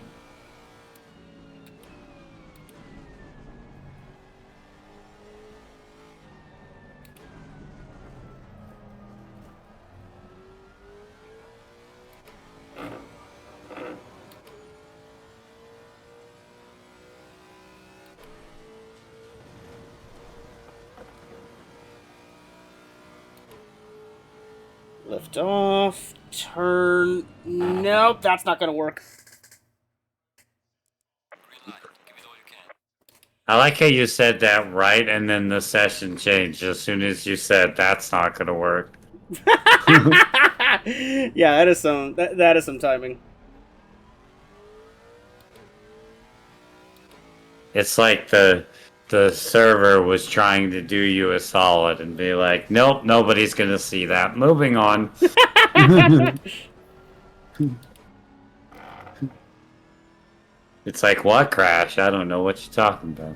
Lift off, turn... Nope, that's not gonna work. Green light. Give it all you can. I like how you said that right, and then the session changed as soon as you said that's not gonna work. Yeah, that is some timing. It's like the server was trying to do you a solid and be like, nope, nobody's gonna see that. Moving on. It's like, what crash? I don't know what you're talking about.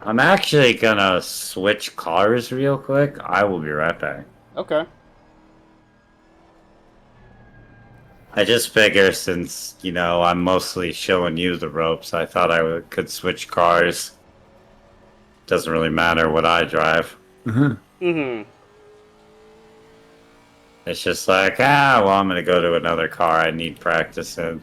I'm actually gonna switch cars real quick. I will be right back. Okay. I just figure since, I'm mostly showing you the ropes, I thought could switch cars. Doesn't really matter what I drive. Mm-hmm. It's just like, I'm gonna go to another car I need practice in.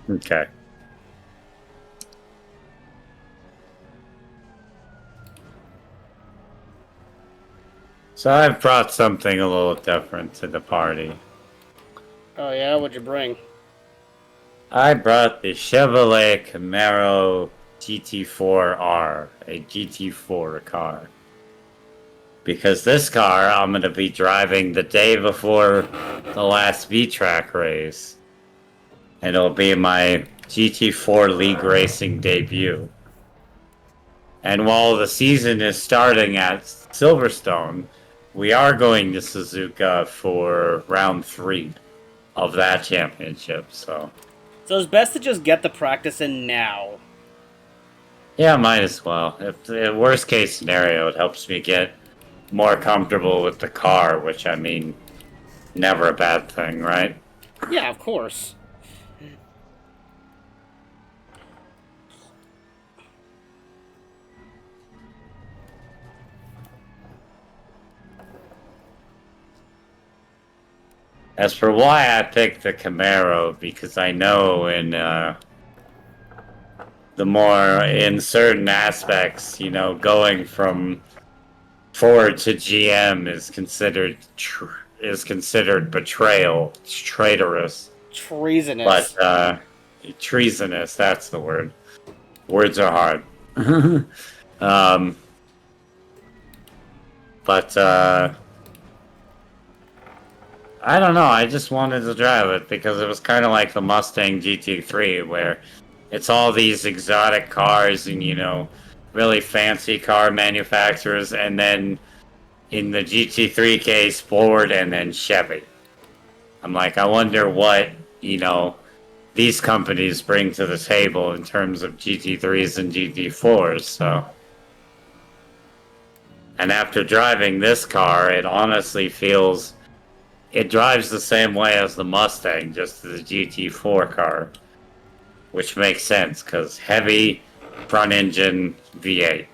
Okay. So I've brought something a little different to the party. Oh yeah, what'd you bring? I brought the Chevrolet Camaro GT4R, a GT4 car. Because this car I'm going to be driving the day before the last V-Track race. And it'll be my GT4 League Racing debut. And while the season is starting at Silverstone, we are going to Suzuka for round 3 of that championship, so So it's best to just get the practice in now. yeah, might as well. If the worst case scenario, it helps me get more comfortable with the car, which I mean, never a bad thing, right? Yeah, of course. As for why I picked the Camaro, because I know in certain aspects, going from Ford to GM is considered betrayal. It's traitorous. Treasonous. But treasonous, that's the word. Words are hard. um, but I don't know. I just wanted to drive it because it was kind of like the Mustang GT3, where it's all these exotic cars and, really fancy car manufacturers, and then in the GT3 case, Ford and then Chevy. I'm like, I wonder what, these companies bring to the table in terms of GT3s and GT4s, so. And after driving this car, it honestly feels it drives the same way as the Mustang, just the GT4 car, which makes sense because heavy front engine V8.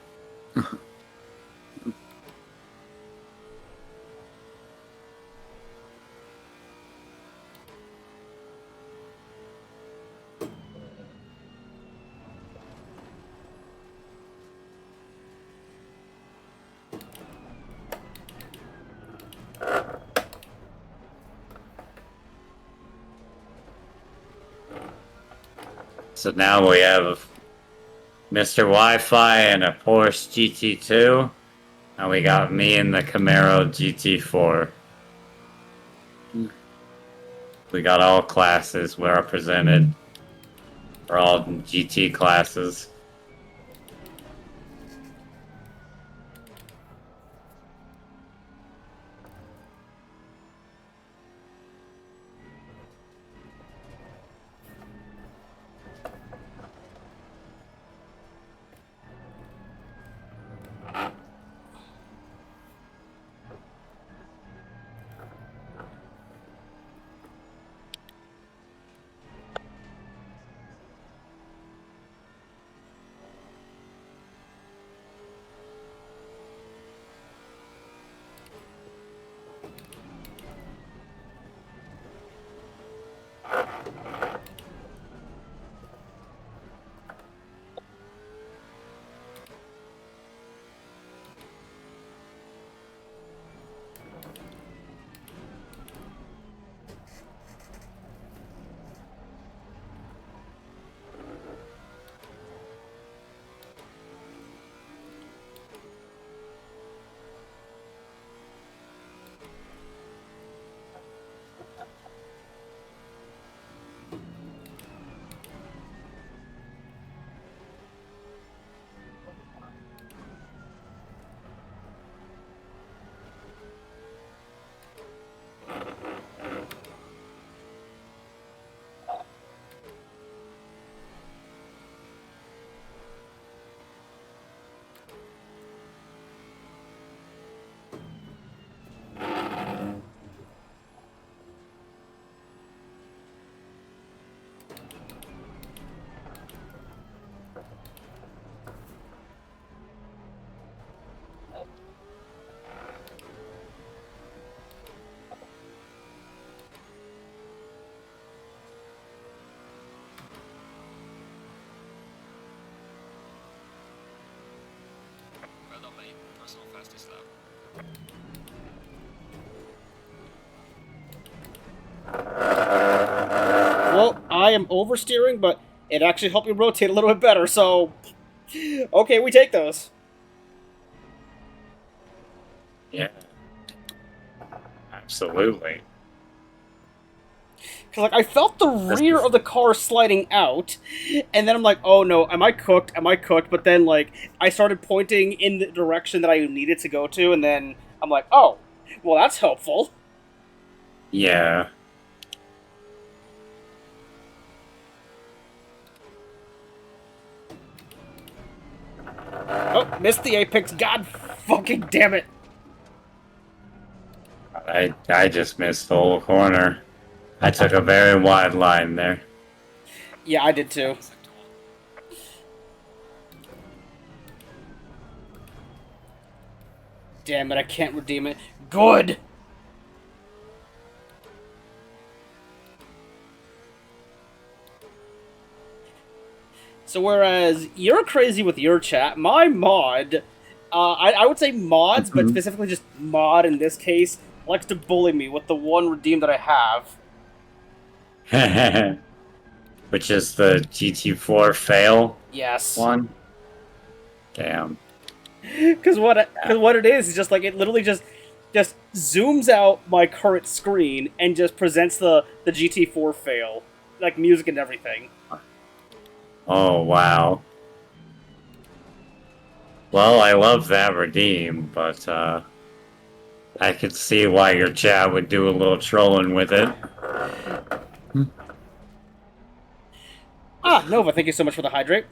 So now we have Mr. Wi-Fi and a Porsche GT2, and we got me in the Camaro GT4. We got all classes represented, for all GT classes. personal fastest lap. Well, I am oversteering, but it actually helped me rotate a little bit better, so... Okay, we take those. Yeah. Absolutely. Because, like, I felt the rear of the car sliding out, and then I'm like, oh no, am I cooked? Am I cooked? But then, like, I started pointing in the direction that I needed to go to, and then I'm like, oh, well, that's helpful. Yeah. Oh, missed the apex. God fucking damn it. I just missed the whole corner. I took a very wide line there. Yeah, I did too. Sector 1. Damn it, I can't redeem it. Good! So whereas you're crazy with your chat, my mod, I would say mods, but specifically just mod in this case, likes to bully me with the one redeem that I have. Which is the GT4 fail Yes. one. Damn. Because what it is just like it literally just zooms out my current screen and just presents the GT4 fail, like music and everything. Oh, wow. Well, I love that redeem, but I could see why your chat would do a little trolling with it. Ah, Nova, thank you so much for the hydrate.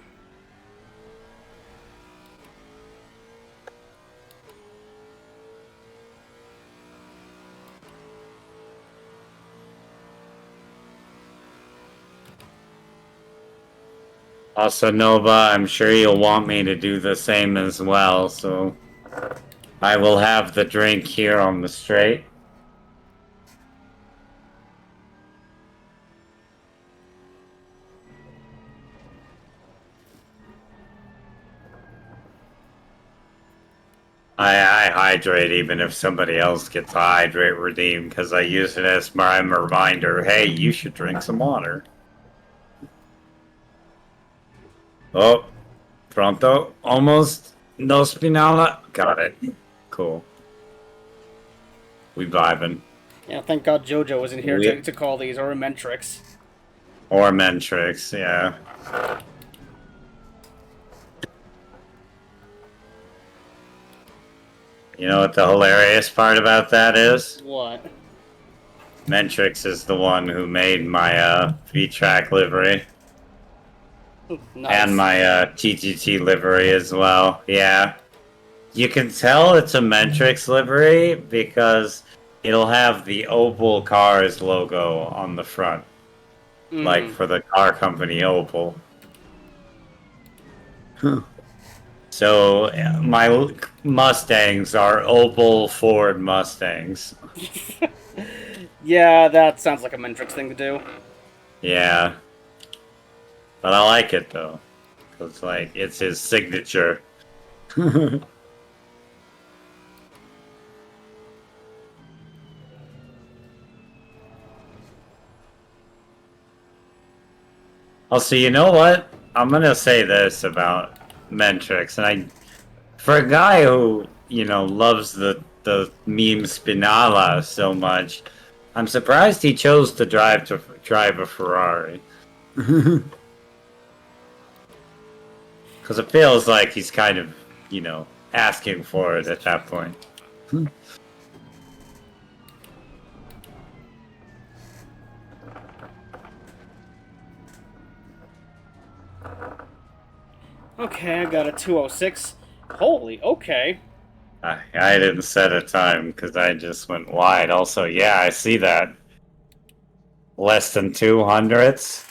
Also, Nova, I'm sure you'll want me to do the same as well, so I will have the drink here on the straight. I hydrate even if somebody else gets a hydrate redeem because I use it as my reminder, hey, you should drink some water. Oh, pronto, almost, no spinala, got it. Cool. We vibing. Yeah, thank God JoJo wasn't here to call these, or Mentrix. Or Mentrix, yeah. You know what the hilarious part about that is? What? Mentrix is the one who made my V-Track livery. Nice. And my TGT livery as well, yeah. You can tell it's a Mentrix livery because it'll have the Opel Cars logo on the front. Like for the car company Opel. So my Mustangs are Opel Ford Mustangs. Yeah, that sounds like a Mentrix thing to do. Yeah. But I like it though. Cause like it's his signature. Also, you know what? I'm gonna say this about Mentrix, and for a guy who, you know, loves the meme Spinala so much, I'm surprised he chose to drive a Ferrari. Because it feels like he's kind of, you know, asking for it at that point. Okay, I got a 206. Holy, okay. I didn't set a time because I just went wide. Also, yeah, I see that. Less than 200s.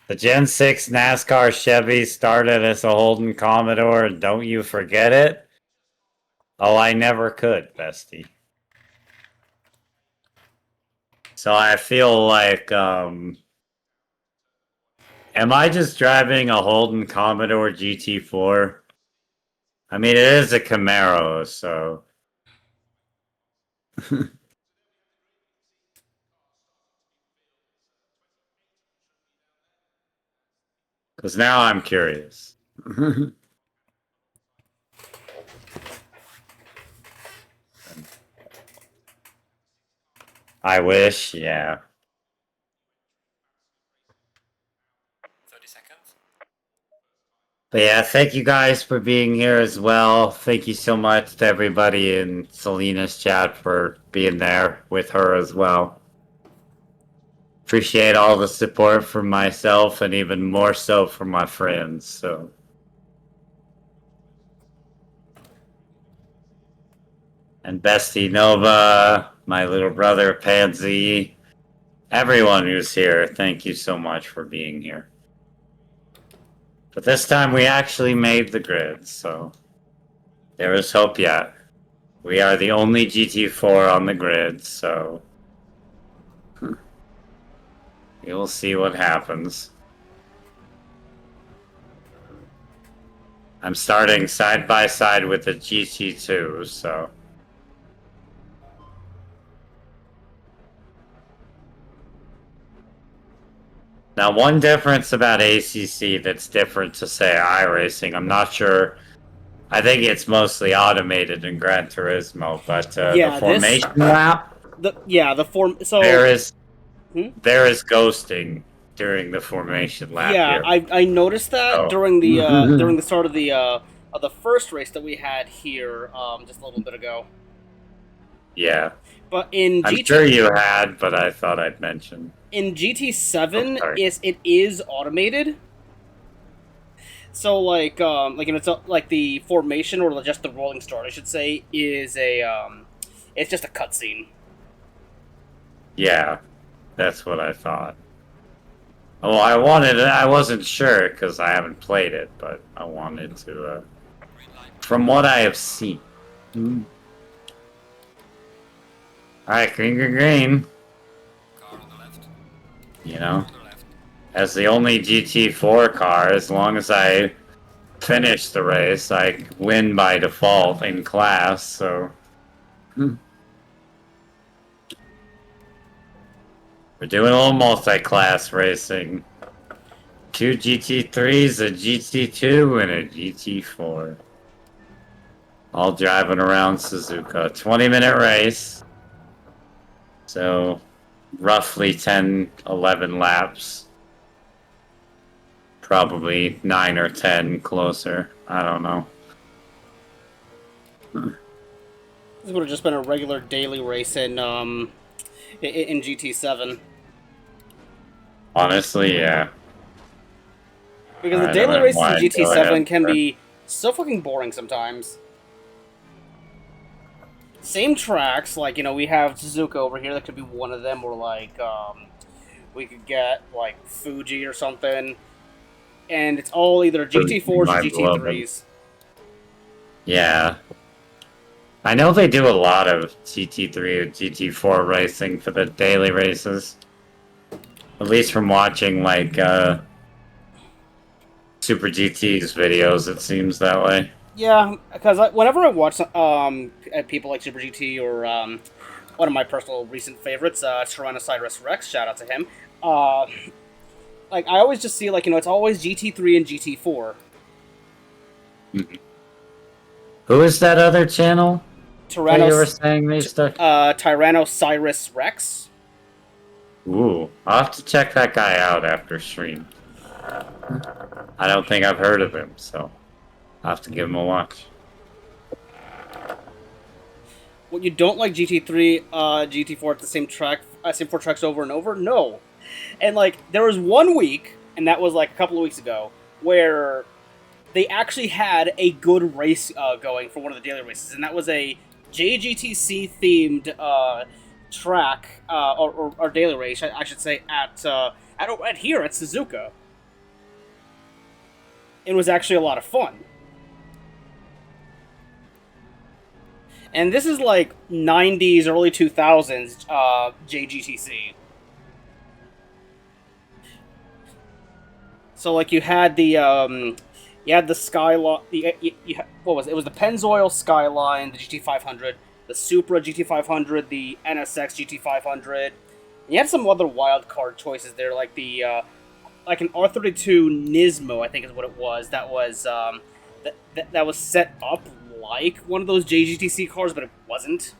The Gen 6 NASCAR Chevy started as a Holden Commodore. Don't you forget it? Oh, I never could, bestie. So I feel like, am I just driving a Holden Commodore GT4? I mean, it is a Camaro, so. Because now I'm curious. I wish, yeah. 30 seconds. But yeah, thank you guys for being here as well. Thank you so much to everybody in Selena's chat for being there with her as well. Appreciate all the support from myself and even more so from my friends. So, and Bestie Nova, my little brother Pansy, everyone who's here, thank you so much for being here. But this time we actually made the grid, so there is hope yet. We are the only GT4 on the grid, so you'll see what happens. I'm starting side by side with the GT2, so. Now, one difference about ACC that's different to, say, iRacing, I'm not sure. I think it's mostly automated in Gran Turismo, but Yeah, the formation lap, So there is Hmm? there is ghosting during the formation lap yeah, here. I noticed that Oh. during the start of the first race that we had here just a little bit ago. Yeah, But in I'm GT sure you had, but I thought I'd mention. in GT7 Oh, sorry. it is automated. So like it's like the formation or just the rolling start I should say is it's just a cutscene. Yeah, that's what I thought. Oh, I wasn't sure because I haven't played it, but I wanted to, Green light. from what I have seen. Alright, green, green, green. Car on the left. You know, On the left. as the only GT4 car, as long as I finish the race, I win by default in class, so. We're doing a little multi-class racing. 2 GT3s, a GT2, and a GT4. All driving around Suzuka. 20-minute race. So, roughly 10, 11 laps. Probably 9 or 10 closer. I don't know. This would have just been a regular daily race in GT7. Honestly, yeah. Because the Alright, daily I'm races in wide. Go GT7 ahead. can be so fucking boring sometimes. Same tracks, like, we have Suzuka over here, that could be one of them, or like, we could get, like, Fuji or something. And it's all either GT4s or My GT3s. Yeah. I know they do a lot of GT3 or GT4 racing for the daily races. At least from watching, like, Super GT's videos, it seems that way. Yeah, because whenever I watch people like Super GT or one of my personal recent favorites, Tyrannosaurus Rex, shout out to him, like, I always just see, like, it's always GT3 and GT4. Who is that other channel that you were saying these stuff? Tyrannosaurus Rex. Ooh, I'll have to check that guy out after stream. I don't think I've heard of him, so I'll have to give him a watch. What, you don't like GT3, GT4 at the same track, same 4 tracks over and over? No. And, like, there was one week, and that was, like, a couple of weeks ago, where they actually had a good race going for one of the daily races, and that was a JGTC-themed track, or daily race, I should say, at here, at Suzuka. It was actually a lot of fun. And this is like 90s, early 2000s JGTC. So, like, you had the You had the Skyline. What was it? It was the Pennzoil Skyline, the GT500, the Supra GT500, the NSX GT500. And you had some other wild card choices there, like the like an R32 Nismo, I think is what it was. That was that was set up like one of those JGTC cars, but it wasn't.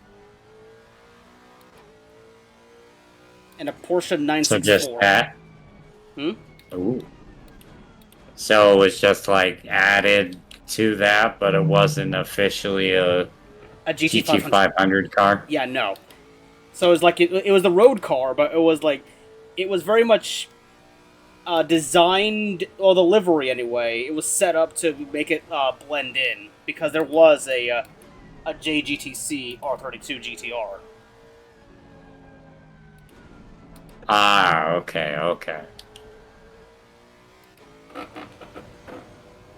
And a Porsche 964. So just that. Hmm? Ooh. So it was just like added to that, but it wasn't officially a GT500 car. Yeah, no. So it was like it was the road car, but it was like it was very much designed, or the livery anyway. It was set up to make it blend in because there was a JGTC R32 GTR. Ah, okay, okay.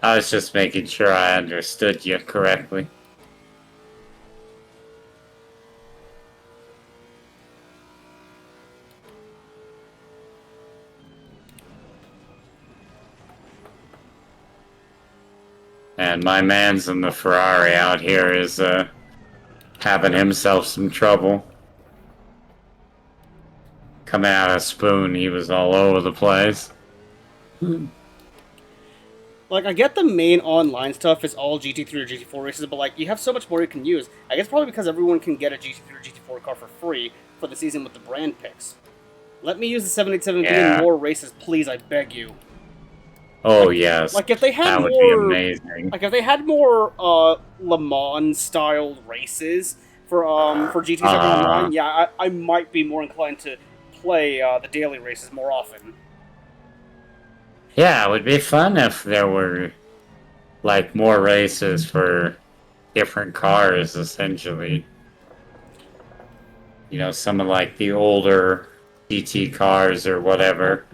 I was just making sure I understood you correctly. And my man's in the Ferrari out here is having himself some trouble. Coming out of Spoon, he was all over the place. Like, I get the main online stuff is all GT3 or GT4 races, but, like, you have so much more you can use. I guess probably because everyone can get a GT3 or GT4 car for free for the season with the brand picks. Let me use the 787B in more races, please, I beg you. Oh, yes. Like, if they had that more... would be amazing. Like, if they had more, Le Mans-style races for GT7 Online, yeah, I might be more inclined to play, the daily races more often. Yeah, it would be fun if there were, like, more races for different cars, essentially. You know, some of, like, the older GT cars or whatever.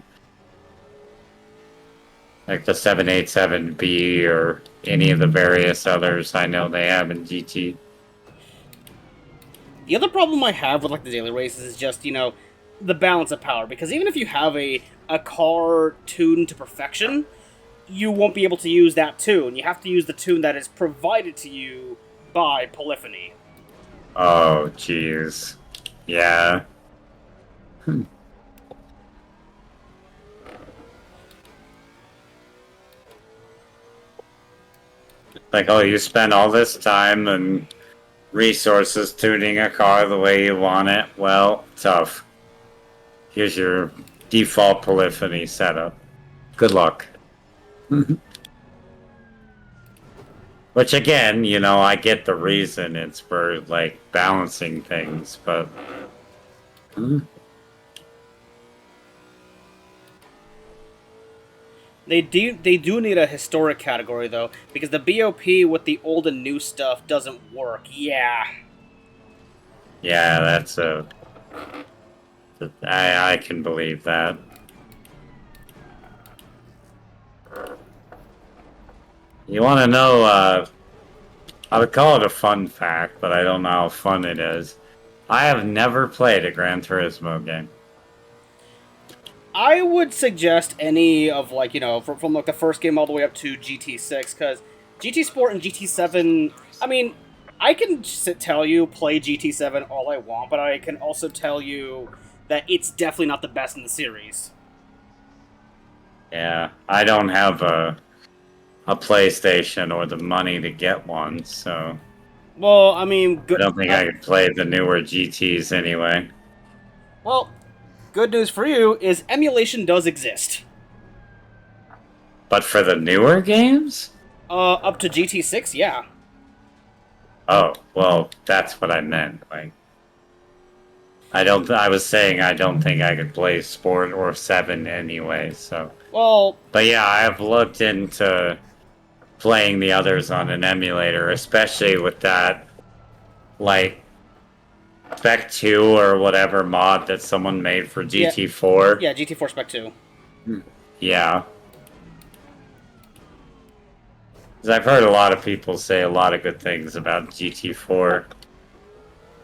Like the 787B or any of the various others I know they have in GT. The other problem I have with, like, the daily races is just, you know, the balance of power, because even if you have a car tuned to perfection, you won't be able to use that tune. You have to use the tune that is provided to you by Polyphony. Oh, jeez. Yeah. Like, oh, you spent all this time and resources tuning a car the way you want it. Well, tough. Here's your default Polyphony setup. Good luck. Which, again, you know, I get the reason. It's for, like, balancing things, but... They do need a historic category, though, because the BOP with the old and new stuff doesn't work. Yeah. Yeah, that's a... I can believe that. You want to know, I would call it a fun fact, but I don't know how fun it is. I have never played a Gran Turismo game. I would suggest any of, like, you know, from like the first game all the way up to GT6, because GT Sport and GT7, I mean, I can tell you play GT7 all I want, but I can also tell you that it's definitely not the best in the series. Yeah, I don't have a PlayStation or the money to get one, so... Well, I mean... I don't think I could play the newer GTs anyway. Well, good news for you is emulation does exist. But for the newer games? Up to GT6, yeah. Oh, well, that's what I meant. Like, I was saying I don't think I could play Sport or 7 anyway, so... Well... But yeah, I have looked into playing the others on an emulator, especially with that, like, Spec 2 or whatever mod that someone made for GT4. Yeah, GT4 Spec 2. Yeah. Because I've heard a lot of people say a lot of good things about GT4.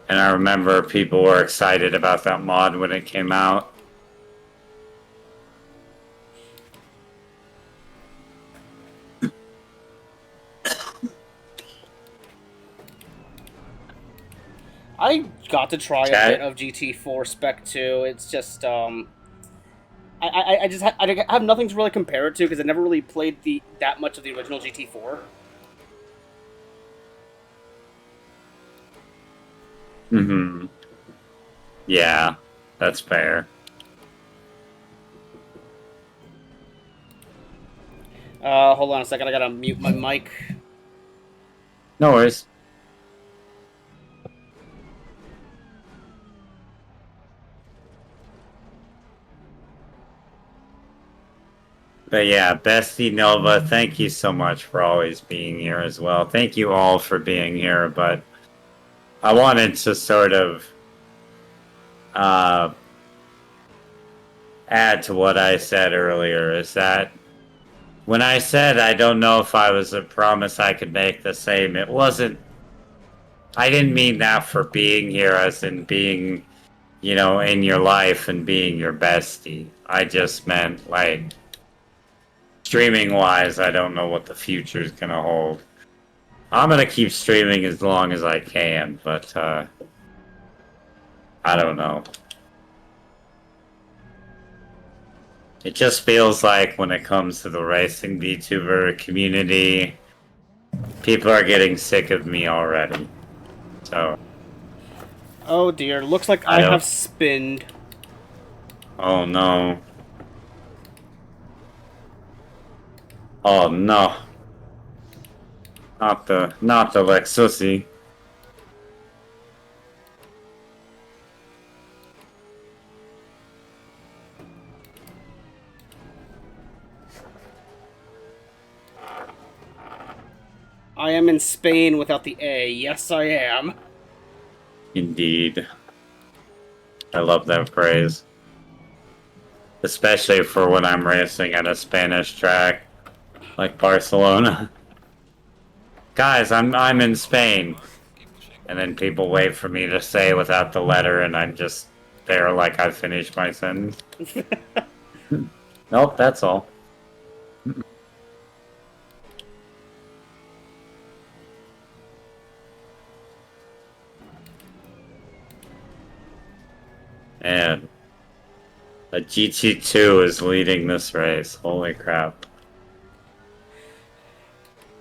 And I remember people were excited about that mod when it came out. I got to try a Chat? bit of GT4 Spec 2. It's just I just I have nothing to really compare it to because I never really played that much of the original GT4. Mm-hmm. Yeah, that's fair. Hold on a second. I gotta mute my mic. No worries. But yeah, Bestie Nova, thank you so much for always being here as well. Thank you all for being here, but I wanted to sort of add to what I said earlier, is that when I said I don't know if I was a promise I could make the same, it wasn't, I didn't mean that for being here as in being, you know, in your life and being your bestie. I just meant, like, streaming wise, I don't know what the future is gonna hold. I'm gonna keep streaming as long as I can, but I don't know. It just feels like when it comes to the racing VTuber community, people are getting sick of me already. So Oh dear, looks like I I have don't. spinned. Oh no. Oh no. Not the Lexusi. I am in Spain without the A. Yes, I am. Indeed. I love that phrase. Especially for when I'm racing at a Spanish track like Barcelona. Guys, I'm in Spain. Keep pushing. And then people wait for me to say without the letter, and I'm just there like I finished my sentence. Nope, that's all. And a GT2 is leading this race. Holy crap.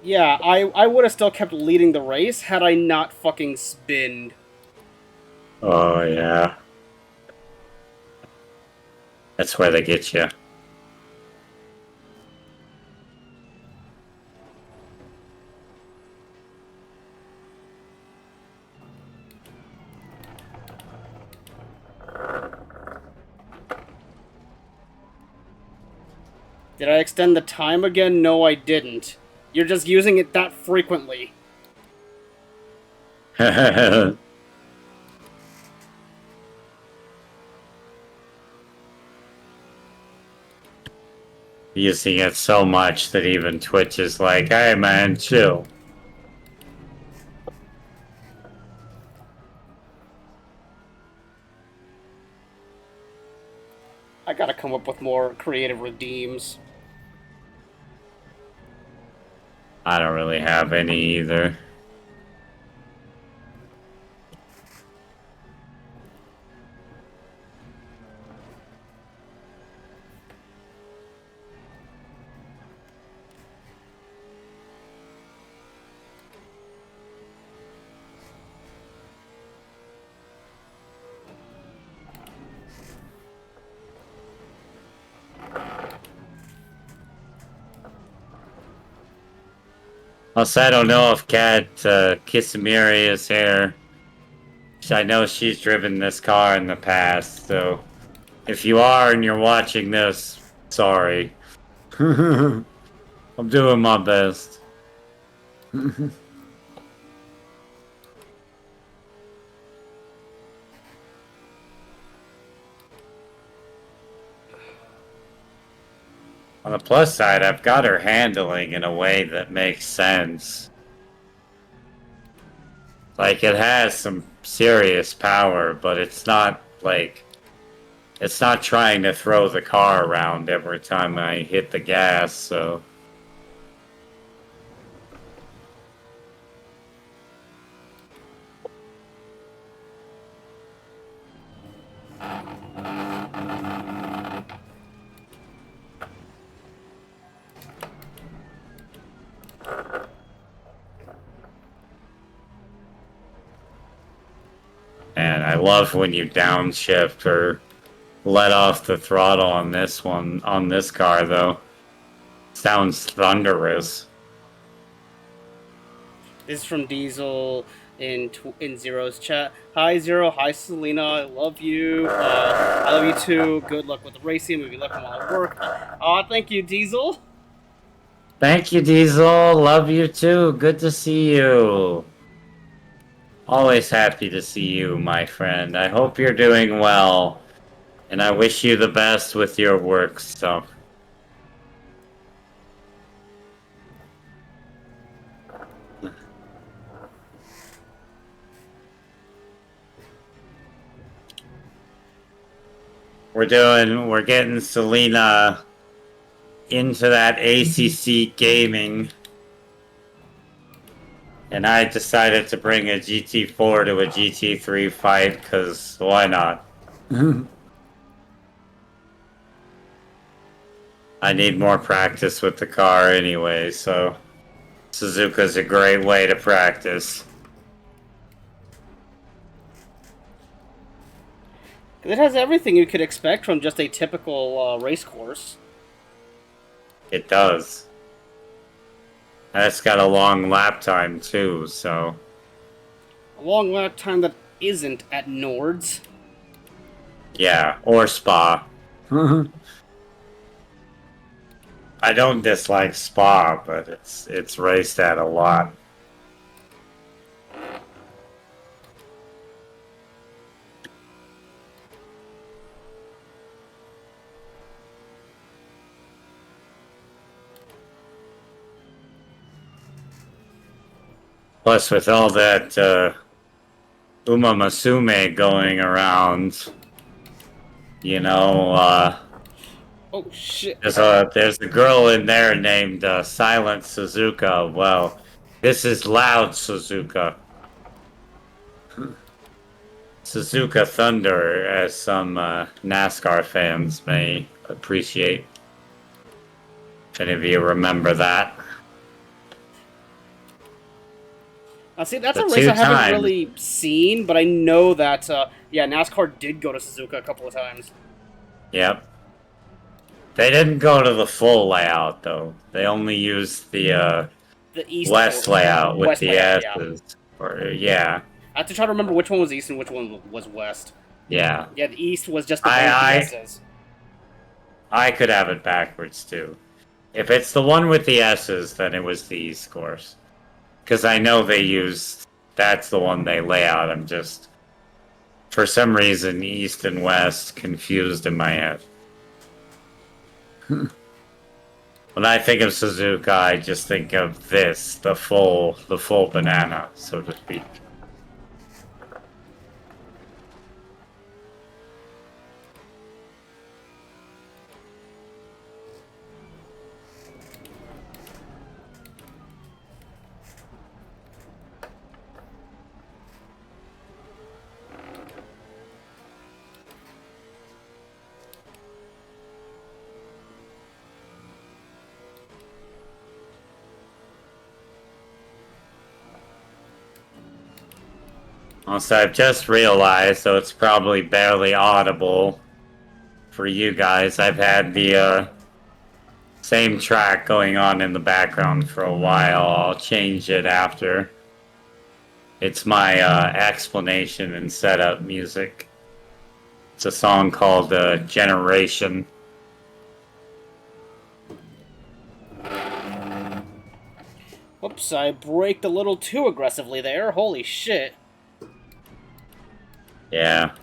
Yeah, I would have still kept leading the race had I not fucking spinned. Oh, yeah. That's where they get you. Did I extend the time again? No, I didn't. You're just using it that frequently. Using it so much that even Twitch is like, hey man, chill. I gotta come up with more creative redeems. I don't really have any either. Also, I don't know if Kat Kisamiri is here. I know she's driven this car in the past, so if you are and you're watching this, sorry. I'm doing my best. On the plus side, I've got her handling in a way that makes sense. Like, it has some serious power, but it's not, like, it's not trying to throw the car around every time I hit the gas, so... love when you downshift or let off the throttle on this one, on this car, though. Sounds thunderous. This is from Diesel in Zero's chat. Hi Zero, hi Selena, I love you. I love you too. Good luck with the racing. Maybe luck while at work. Thank you, Diesel. Thank you, Diesel. Love you too. Good to see you. Always happy to see you, my friend. I hope you're doing well. And I wish you the best with your work stuff. We're getting Selena into that ACC gaming. And I decided to bring a GT4 to a GT3 fight, because why not? I need more practice with the car anyway, so Suzuka's a great way to practice. It has everything you could expect from just a typical race course. It does. And it's got a long lap time too, so... A long lap time that isn't at Nord's. Yeah, or Spa. I don't dislike Spa, but it's raced at a lot. Plus, with all that Uma Masume going around, you know, Oh shit! there's a girl in there named Silent Suzuka. Well, this is Loud Suzuka. Suzuka Thunder, as some NASCAR fans may appreciate. If any of you remember that. See, that's The a race I haven't two-time. really seen, but I know that, yeah, NASCAR did go to Suzuka a couple of times. Yep. They didn't go to the full layout, though. They only used the East West layout with West the layout, yeah. S's. Or, yeah. I have to try to remember which one was East and which one was West. Yeah. Yeah, the East was just the I- one with the S's. I could have it backwards, too. If it's the one with the S's, then it was the East course. Because I know they used... That's the one they lay out. I'm just... For some reason, East and West confused in my head. When I think of Suzuka, I just think of this, the full banana, so to speak. Also, I've just realized, so it's probably barely audible for you guys. I've had the same track going on in the background for a while. I'll change it after. It's my explanation and setup music. It's a song called Generation. Whoops, I braked a little too aggressively there. Holy shit. Yeah.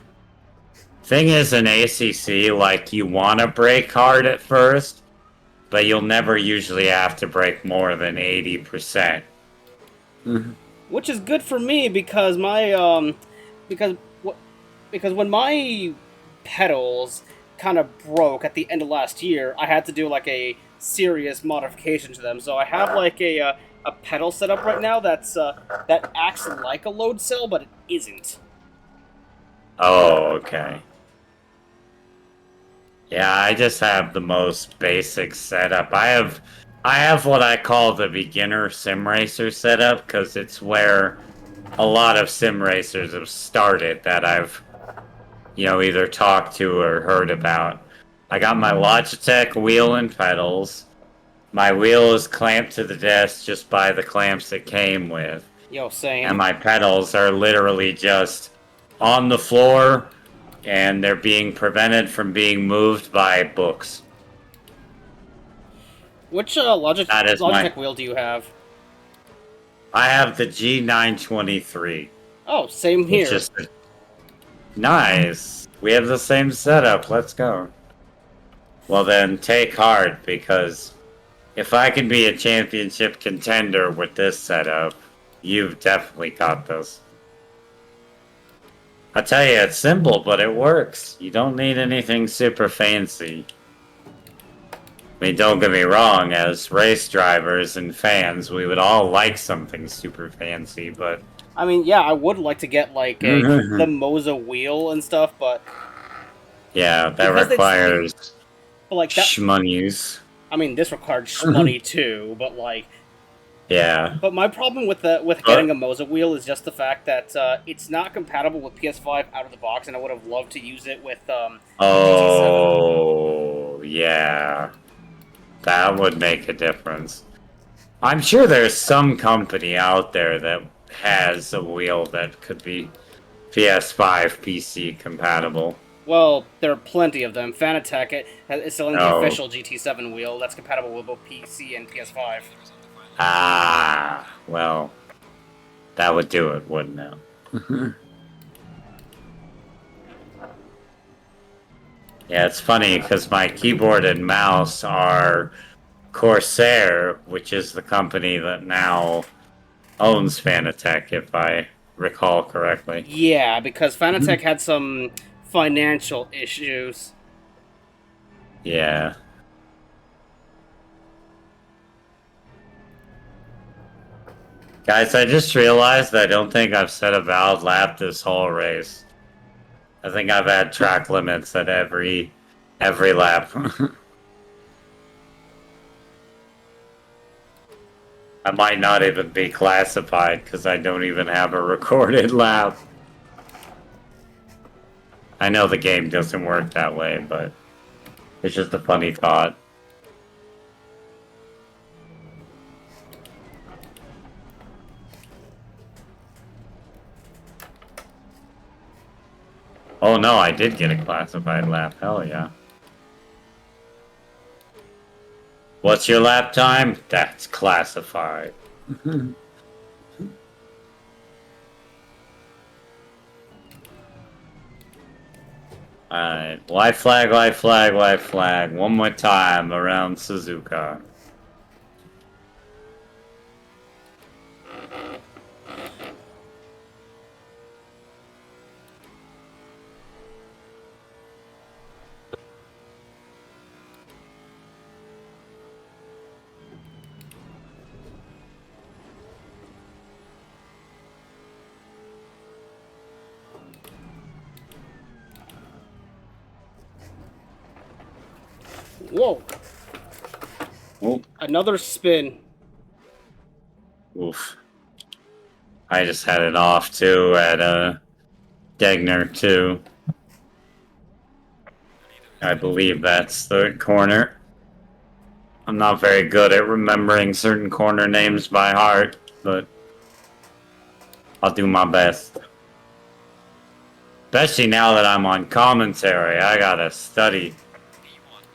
Thing is, in ACC, like, you want to brake hard at first, but you'll never usually have to brake more than 80%. Which is good for me because my because when my pedals kind of broke at the end of last year, I had to do like a serious modification to them. So I have like a pedal setup right now that's that acts like a load cell, but it isn't. Oh, okay. Yeah, I just have the most basic setup. I have what I call the beginner sim racer setup because it's where a lot of sim racers have started that I've either talked to or heard about. I got my Logitech wheel and pedals. My wheel is clamped to the desk just by the clamps it came with. Yo, And same. my pedals are literally just on the floor, and they're being prevented from being moved by books. Which That is my. Logitech wheel do you have? I have the G923. Oh, same It's here. just nice. We have the same setup. Let's go. Well, then take heart, because if I can be a championship contender with this setup, you've definitely got this. I tell you, it's simple, but it works. You don't need anything super fancy. I mean, don't get me wrong, as race drivers and fans, we would all like something super fancy, but... I mean, yeah, I would like to get, like, the Moza wheel and stuff, but... Yeah, that Because requires but, like, that... shmonies. I mean, this required money, too, but, like... Yeah. But my problem with getting a Moza wheel is just the fact that it's not compatible with PS5 out of the box, and I would have loved to use it with Oh, yeah. That would make a difference. I'm sure there's some company out there that has a wheel that could be PS5 PC compatible. Well, there are plenty of them. Fanatec is selling the Oh. official GT7 wheel that's compatible with both PC and PS5. Ah, well, that would do it, wouldn't it? Yeah, it's funny because my keyboard and mouse are Corsair, which is the company that now owns Fanatec, if I recall correctly. Yeah, because Fanatec had some financial issues. Yeah. Guys, I just realized I don't think I've set a valid lap this whole race. I think I've had track limits at every lap. I might not even be classified because I don't even have a recorded lap. I know the game doesn't work that way, but it's just a funny thought. Oh no, I did get a classified lap. Hell yeah. What's your lap time? That's classified. Alright, white flag, white flag, white flag. One more time around Suzuka. Whoa! Oh, Another spin. oof. I just had it off too at Degner too. I believe that's the corner. I'm not very good at remembering certain corner names by heart, but I'll do my best. Especially now that I'm on commentary, I gotta study. B1,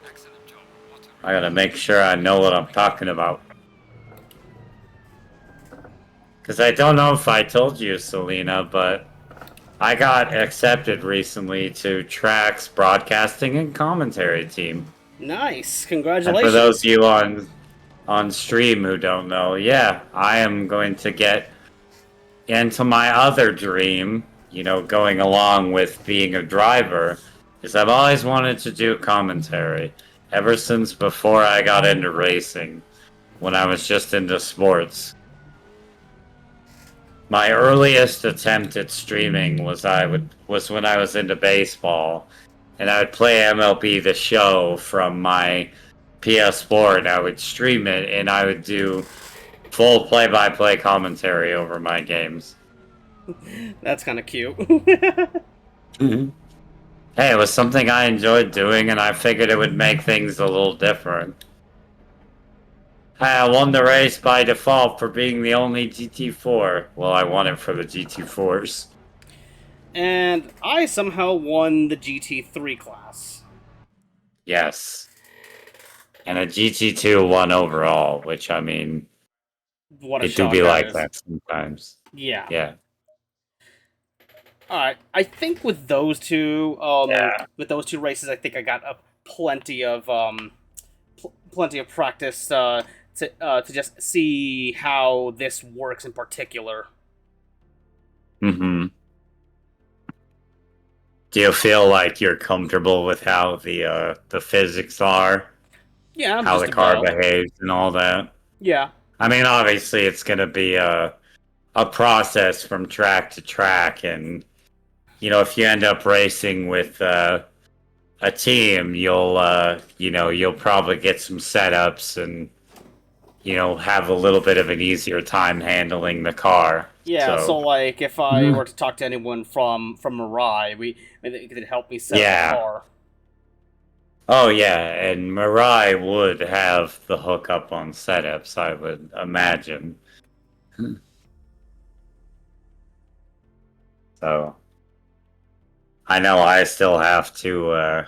excellent job. What a I gotta make sure I know what I'm talking about. Because I don't know if I told you, Selena, but I got accepted recently to Track's broadcasting and commentary team. Nice. And Congratulations. for those of you on stream who don't know, yeah, I am going to get into my other dream, going along with being a driver, is I've always wanted to do commentary ever since before I got into racing, when I was just into sports. My earliest attempt at streaming was when I was into baseball, and I would play MLB The Show from my PS4, and I would stream it, and I would do full play-by-play commentary over my games. That's kind of cute. Hey, it was something I enjoyed doing, and I figured it would make things a little different. Hey, I won the race by default for being the only GT4. Well, I won it for the GT4s. And I somehow won the GT3 class. Yes. And a GT2 won overall, which, I mean, What a it do shock be that like is. that sometimes. Yeah. Yeah. Alright, I think Yeah. with those two races, I think I got plenty of, plenty of practice, to just see how this works in particular. Mm-hmm. Do you feel like you're comfortable with how the physics are, Yeah, how just the car about. behaves, and all that? Yeah. I mean, obviously, it's gonna be a process from track to track, and if you end up racing with a team, you'll probably get some setups and have a little bit of an easier time handling the car. Yeah, so So like if I Mhm. were to talk to anyone from Mirai, they could help me set up a Yeah. car. Oh yeah, and Mirai would have the hookup on setups, I would imagine. So I know I still have to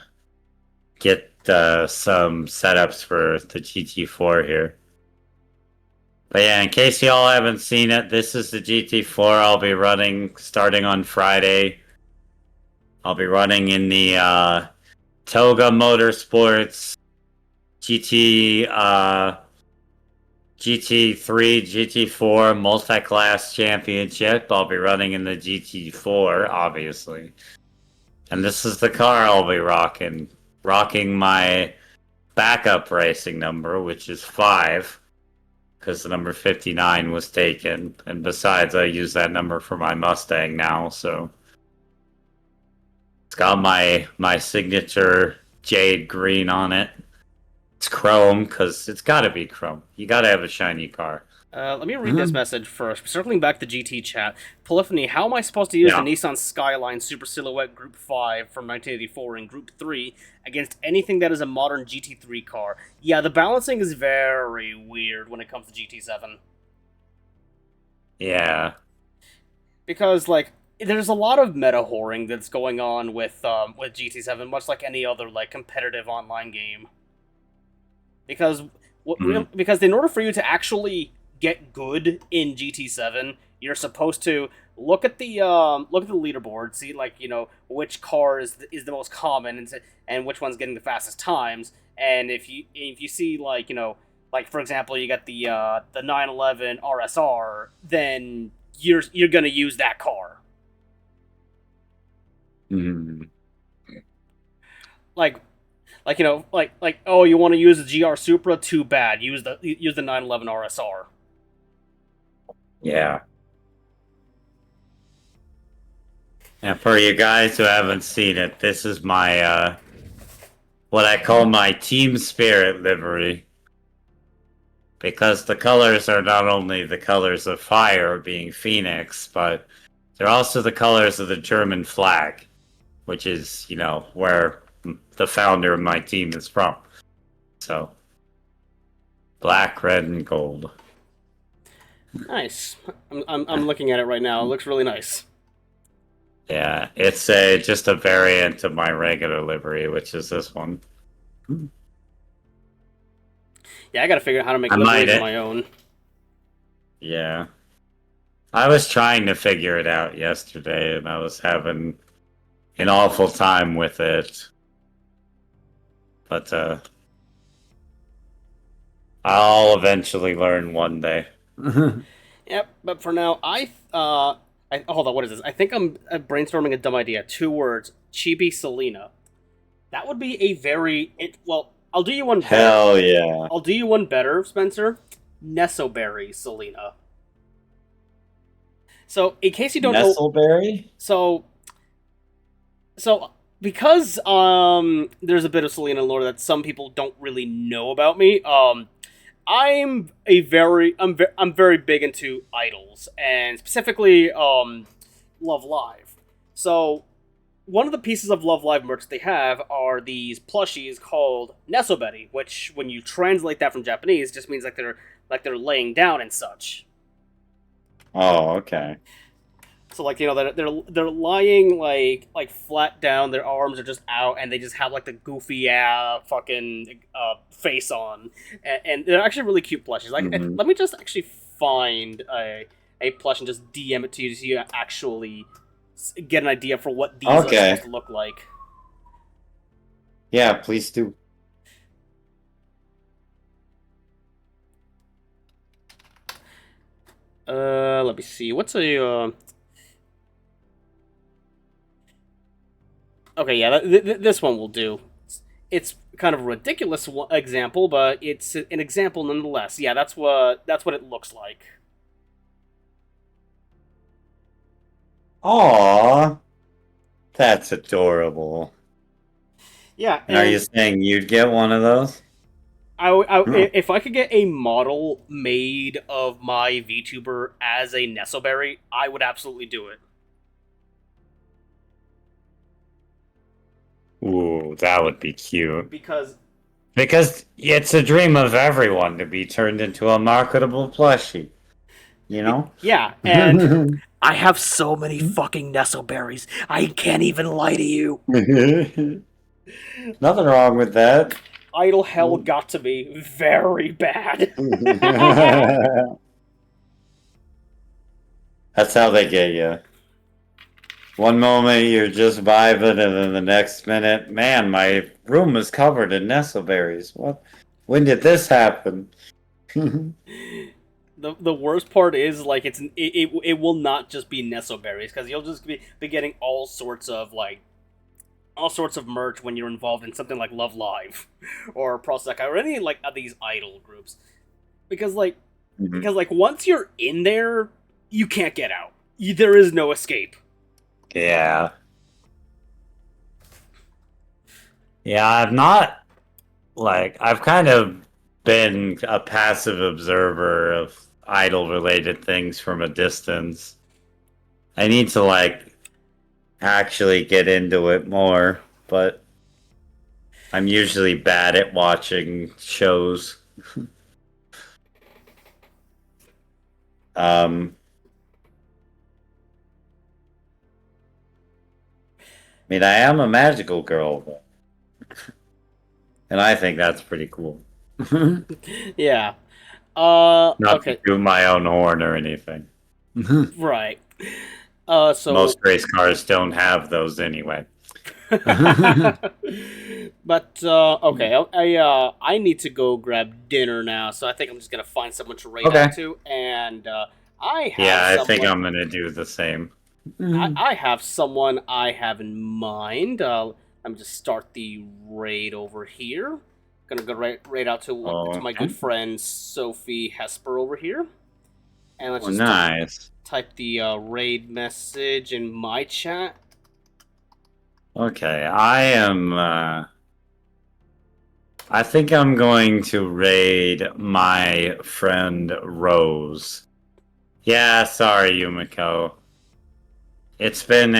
get some setups for the GT4 here. But yeah, in case y'all haven't seen it, this is the GT4 I'll be running starting on Friday. I'll be running in the Toga Motorsports GT GT3, GT4 multi-class championship. I'll be running in the GT4, obviously. And this is the car I'll be rocking. Rocking my backup racing number, which is 5, because the number 59 was taken. And besides, I use that number for my Mustang now, so it's got my signature jade green on it. It's chrome, because it's got to be chrome. You got to have a shiny car. Let me read this message first. Circling back to GT chat, Polyphony, how am I supposed to use the Yeah. Nissan Skyline Super Silhouette Group 5 from 1984 and Group 3 against anything that is a modern GT3 car? Yeah, the balancing is very weird when it comes to GT7. Yeah. Because, like, there's a lot of meta whoring that's going on with GT7, much like any other, like, competitive online game. Because Mhm. because in order for you to actually get good in GT7, you're supposed to look at the leaderboard, see like which car is the most common and which one's getting the fastest times. And if you see like for example you got the 911 RSR, then you're gonna use that car. Mhm. Like like oh, you want to use the GR Supra? Too bad. Use the 911 RSR. Yeah. And for you guys who haven't seen it, this is my what I call my team spirit livery. Because the colors are not only the colors of fire being Phoenix, but they're also the colors of the German flag, which is, where the founder of my team is from. So black, red, and gold. Nice. I'm looking at it right now. It looks really nice. Yeah, it's just a variant of my regular livery, which is this one. Yeah, I gotta figure out how to make I might liveries of it. my own. Yeah. I was trying to figure it out yesterday, and I was having an awful time with it. But I'll eventually learn one day. Yep, but for now, hold on. What is this? I think I'm brainstorming a dumb idea. 2 words: Chibi Selena. That would be a well. I'll do you one better. Hell yeah. I'll do you one better, Spencer. Nesoberry Selena. So, in case you don't know, Nestleberry? so so because there's a bit of Selena lore that some people don't really know about me. I'm very big into idols and specifically Love Live. So one of the pieces of Love Live merch they have are these plushies called Nesoberi, which, when you translate that from Japanese, just means like they're laying down and such. Oh, okay. So like they're lying like flat down, their arms are just out, and they just have like the goofy fucking face on, and they're actually really cute plushies. Like Mhm. let me just actually find a plush and just DM it to you so you actually get an idea for what these are Okay. supposed to look like. Yeah, please do. Let me see. What's a okay? Yeah, this one will do. It's kind of a ridiculous example, but it's an example nonetheless. Yeah, that's what it looks like. Aw, that's adorable. Yeah, And are and you saying you'd get one of those? Hmm. if I could get a model made of my VTuber as a Nesoberi, I would absolutely do it. Ooh, that would be cute. Because Because it's a dream of everyone to be turned into a marketable plushie, you know? yeah, and I have so many fucking Nesoberries, I can't even lie to you. Nothing wrong with that. Idle hell got to me very bad. That's how they get you. One moment you're just vibing, and then the next minute, man, my room is covered in nestleberries. What? When did this happen? The worst part is like it will not just be Nesoberries, because you'll just be getting all sorts of merch when you're involved in something like Love Live or Prosecco or any like of these idol groups, because like Mhm. once you're in there, you can't get out. There is no escape. Yeah. Yeah, I've kind of been a passive observer of idol related things from a distance. I need to actually get into it more, but I'm usually bad at watching shows. Um, I mean, I am a magical girl, and I think that's pretty cool. Yeah. Not to Okay. do my own horn or anything. Right. Most So. race cars don't have those anyway. But okay, I need to go grab dinner now, so I think I'm just gonna find someone to raid Okay. out to, and I have Yeah, I think someone. I'm gonna do the same. I have someone I have in mind. Let me just start the raid over here. Gonna go raid out to my Okay. good friend Sophie Hesper over here, and let's Oh, just nice. type the raid message in my chat. Okay, I think I'm going to raid my friend Rose. Yeah, sorry, Yumiko. It's been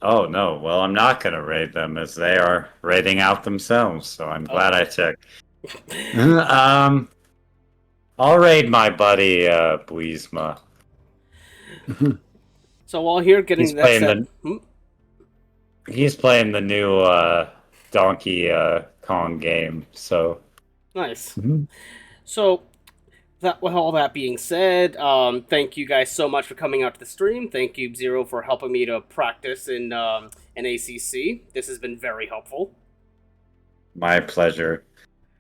oh no, well, I'm not gonna raid them as they are raiding out themselves, so I'm glad I checked. I'll raid my buddy, Buisma. So while here He's getting that playing set, he's playing the new, Donkey, Kong game, so. nice. Mhm. So that, with all that being said, thank you guys so much for coming out to the stream. Thank you, Zero, for helping me to practice in ACC. This has been very helpful. My pleasure.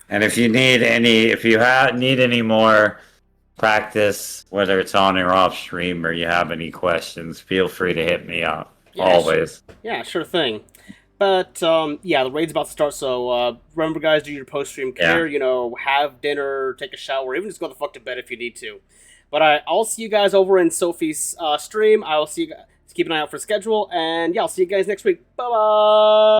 And if you need need any more practice, whether it's on or off stream, or you have any questions, feel free to hit me up. Yeah, Always. yeah, sure thing. But yeah, the raid's about to start, so remember, guys, do your post-stream care. Yeah. You know, have dinner, take a shower, even just go the fuck to bed if you need to. But I'll see you guys over in Sophie's stream. I'll see you guys. Keep an eye out for schedule, and yeah, I'll see you guys next week. Bye bye.